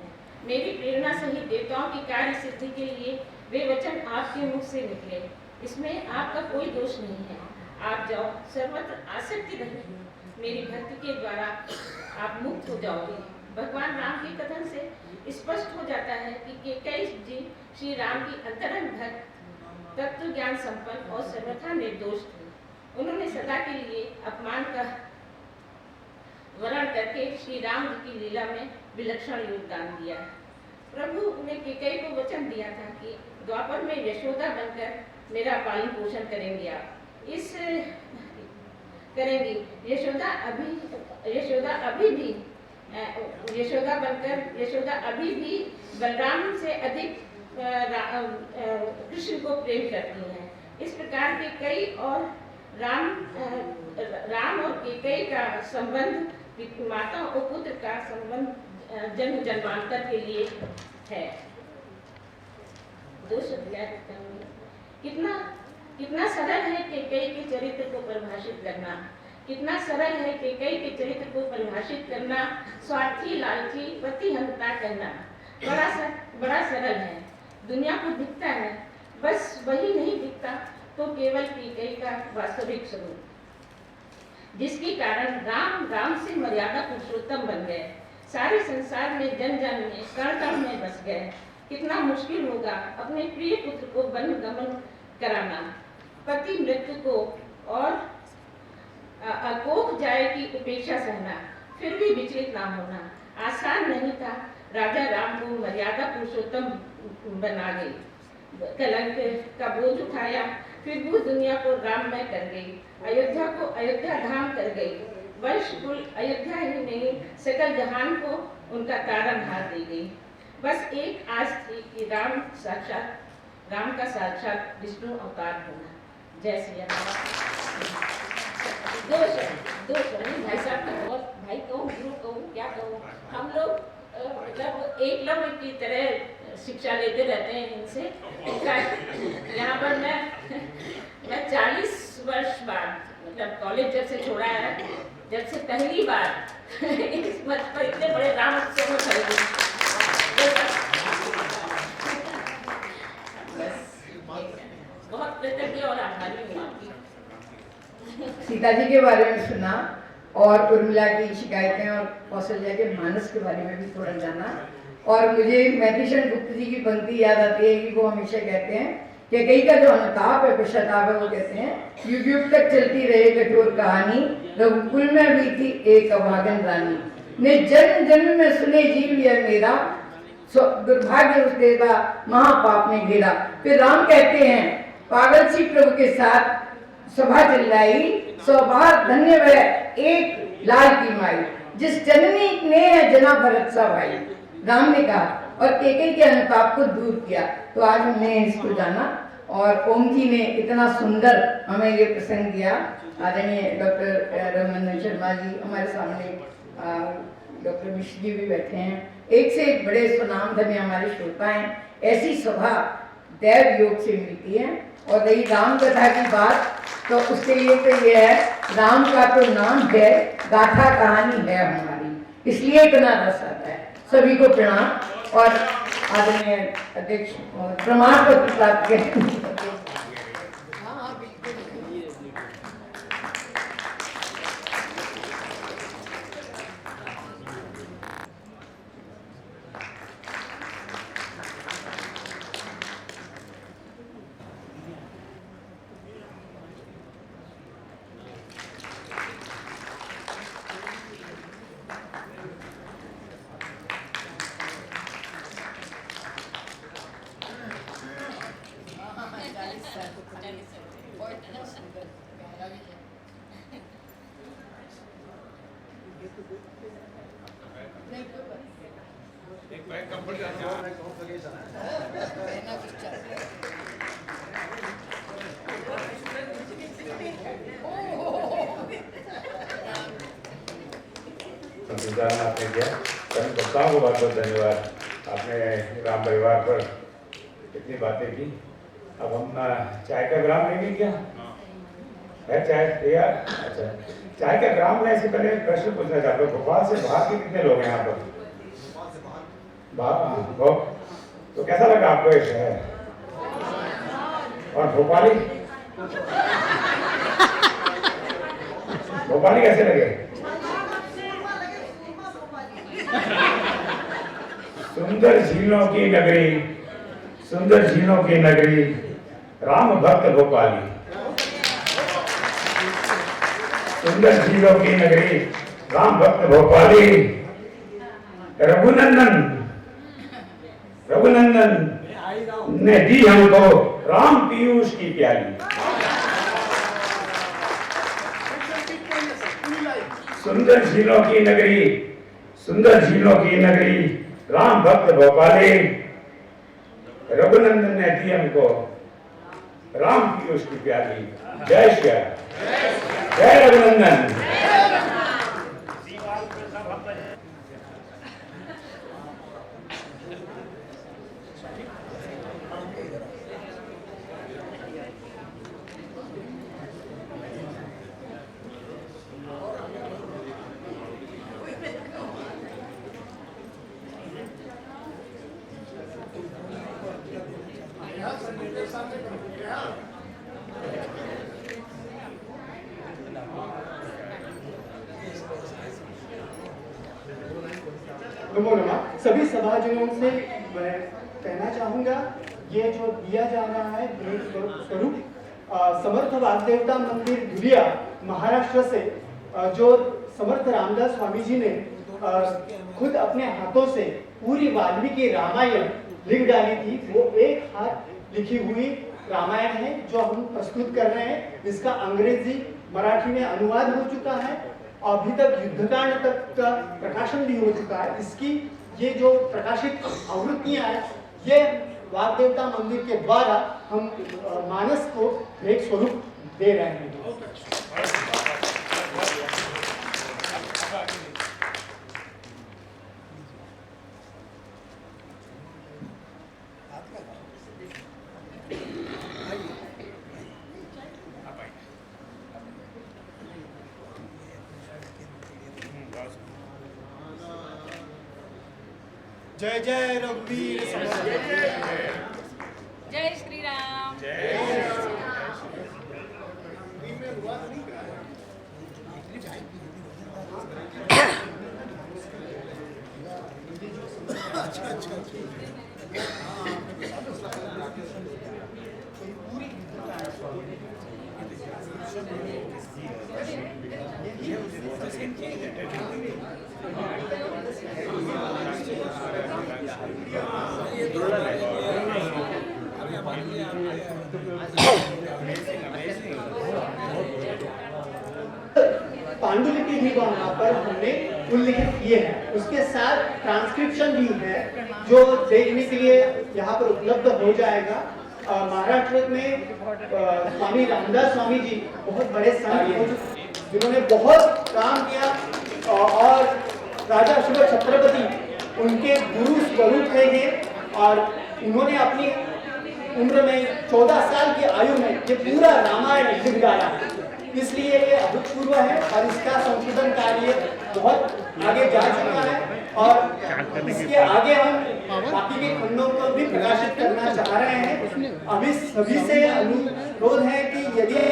मेरी प्रेरणा से ही देवताओं की कार्य सिद्धि के लिए वे वचन आपके मुख से निकले, इसमें आपका कोई दोष नहीं है। आप जाओ, सर्वत्र आसक्ति रहित मेरी भक्ति के द्वारा आप मुक्त हो जाओगे। भगवान राम के कथन से स्पष्ट हो जाता है कि कैकेयी जी श्री राम की अंतरंग भक्त, तत्व ज्ञान संपन्न और सर्वथा निर्दोष थे। उन्होंने सदा के लिए अपमान का वरण करके श्री राम जी की लीला में विलक्षण योगदान दिया। प्रभु ने कैकेयी को वचन दिया था कि द्वापर में यशोदा बनकर मेरा पालन पोषण करेंगे आप। यशोदा अभी भी बलराम से अधिक कृष्ण को प्रेम करती हैं। इस प्रकार के कई और राम और कैकेयी का संबंध, माता और पुत्र का संबंध जन्म जन्मांतर के लिए है। कितना सरल है कैकेयी के चरित्र को परिभाषित करना, कितना सरल है कैकेयी के चरित्र को परिभाषित करना। स्वार्थी, लालची, पतिहंता कहना बड़ा सरल है। दुनिया को दिखता है, बस वही नहीं दिखता तो केवल कैकेयी का वास्तविक स्वरूप, जिसके कारण राम से मर्यादा पुरुषोत्तम बन गए। सारे संसार में जन जन में कण कण में बस गए। कितना मुश्किल होगा अपने प्रिय पुत्र को वन गमन कराना, पति मृत्यु को और अकोख जाए की उपेक्षा सहना, फिर भी विचलित ना होना आसान नहीं था। राजा राम को मर्यादा पुरुषोत्तम बना गई, कलंक का बोझ उठाया, फिर वो दुनिया को राममय कर गई, अयोध्या को अयोध्या धाम कर गई। वंश कुल अयोध्या ही नहीं, सकल जहान को उनका तारणहार दे गई। बस एक आस थी कि राम का साक्षात विष्णु अवतार होना। जय श्री राम। दो भाई साहब का बहुत, भाई कहूँ, गुरु कहूँ, क्या कहूँ, हम लोग मतलब एकलव्य की तरह शिक्षा लेते रहते हैं इनसे। यहाँ पर मैं 40 वर्ष बाद, मतलब कॉलेज जब से छोड़ा है, जब से पहली बार इस मंच पर इतने बड़े राम उत्सव में खड़ी हुई। बहुत कृतज्ञ और आभारी हूँ आपकी। सीता जी के बारे में सुना और उर्मिला की शिकायतें और कौशल्या के मानस के बारे में भी थोड़ा जाना। और मुझे मैथिलीशरण गुप्त जी की पंक्ति याद आती है कि वो हमेशा कहते हैं कि कैकेयी का जो अनुताप है, पश्चाताप है, वो कहते हैं युग युग तक चलती रहे कठोर कहानी, रघुकुल में भी थी एक अभागन रानी, ने जन्म जन्म में सुने जीव यह मेरा, दुर्भाग्य उस देवा महापाप ने घेरा। फिर राम कहते हैं, पागल सी प्रभु के साथ सभा चिल्लाई, सौभाग्य धन्य वह एक लाल की माई, जिस जननी ने है जना भरत सा भाई। राम ने कहा और केकई के अनुताप को दूर किया। तो आज हमने इसको जाना और ओम जी ने इतना सुंदर हमें ये प्रसंग दिया। आदरणीय डॉक्टर रघुनंदन शर्मा जी हमारे सामने, डॉक्टर मिश्र जी भी बैठे हैं, एक से एक बड़े स्वनामधन्य हमारे श्रोता हैं। ऐसी सभा दैव योग से मिलती है। और रही राम कथा की बात, तो उसके लिए तो ये है, राम का तो नाम है, गाथा कहानी है हमारी, इसलिए इतना रस आता है। सभी को प्रणाम और आदरणीय अध्यक्ष प्रमाण पत्र प्राप्त करें। संचालन आपने किया, सभी वक्ताओं को बहुत बहुत धन्यवाद। आपने राम परिवार पर इतनी बातें की। अब हम चाय का ग्राम लेंगे क्या है? चाय तैयार? अच्छा, चाय का ग्राम में इससे पहले एक प्रश्न पूछना चाहता हूँ। भोपाल से बाहर के कितने लोग हैं यहाँ पर? बाहर तो कैसा लगा आपको ये शहर? और भोपाली भोपाली कैसे लगे? सुंदर झीलों की नगरी, सुंदर झीलों की नगरी, राम भक्त भोपाली। सुंदर झीलों की नगरी, राम भक्त भोपाली। रघुनंदन रघुनंदन ने दी हमको राम पीयूष की प्याली। सुंदर झीलों की नगरी, सुंदर झीलों की नगरी, राम भक्त भोपाली। रघुनंदन ने दी हमको राम पीयूष की प्याली। जय श्री राम, जय रघुनंदन। नमो नमः। सभी सभाजनों से मैं कहना चाहूँगा, ये जो दिया जा रहा है भेंट स्वरूप समर्थ वाग्देवता मंदिर धुलिया महाराष्ट्र से, जो समर्थ रामदास स्वामी जी ने खुद अपने हाथों से पूरी वाल्मीकि रामायण लिख डाली थी, वो एक हाथ लिखी हुई रामायण है जो हम प्रस्तुत कर रहे हैं। इसका अंग्रेजी मराठी में अनुवाद हो चुका है, अभी तक युद्धकांड तक का प्रकाशन भी हो चुका है। इसकी ये जो प्रकाशित आवृत्तियां हैं, ये वाग्देवता मंदिर के द्वारा हम मानस को भेंट स्वरूप दे रहे हैं। जय जय रघुवीर समर्थ। जय श्री राम। अच्छा पांडुलिपि भी वहाँ पर हमने उल्लिखित किए हैं। उसके साथ ट्रांसक्रिप्शन भी है जो देखने के लिए यहाँ पर उपलब्ध हो जाएगा। महाराष्ट्र में स्वामी रामदास स्वामी जी बहुत बड़े संत जिन्होंने बहुत काम किया और राजा अशोक छत्रपति उनके गुरु स्वरूप थे ये, और उन्होंने अपनी उम्र में 14 साल की आयु में ये पूरा रामायण लिख डाला, इसलिए ये अभूतपूर्व है और इसका संशोधन कार्य बहुत आगे जा चुका है और इसके आगे हम बाकी के खंडों को भी प्रकाशित करना चाह रहे हैं। अभी सभी से अनुरोध है कि यदि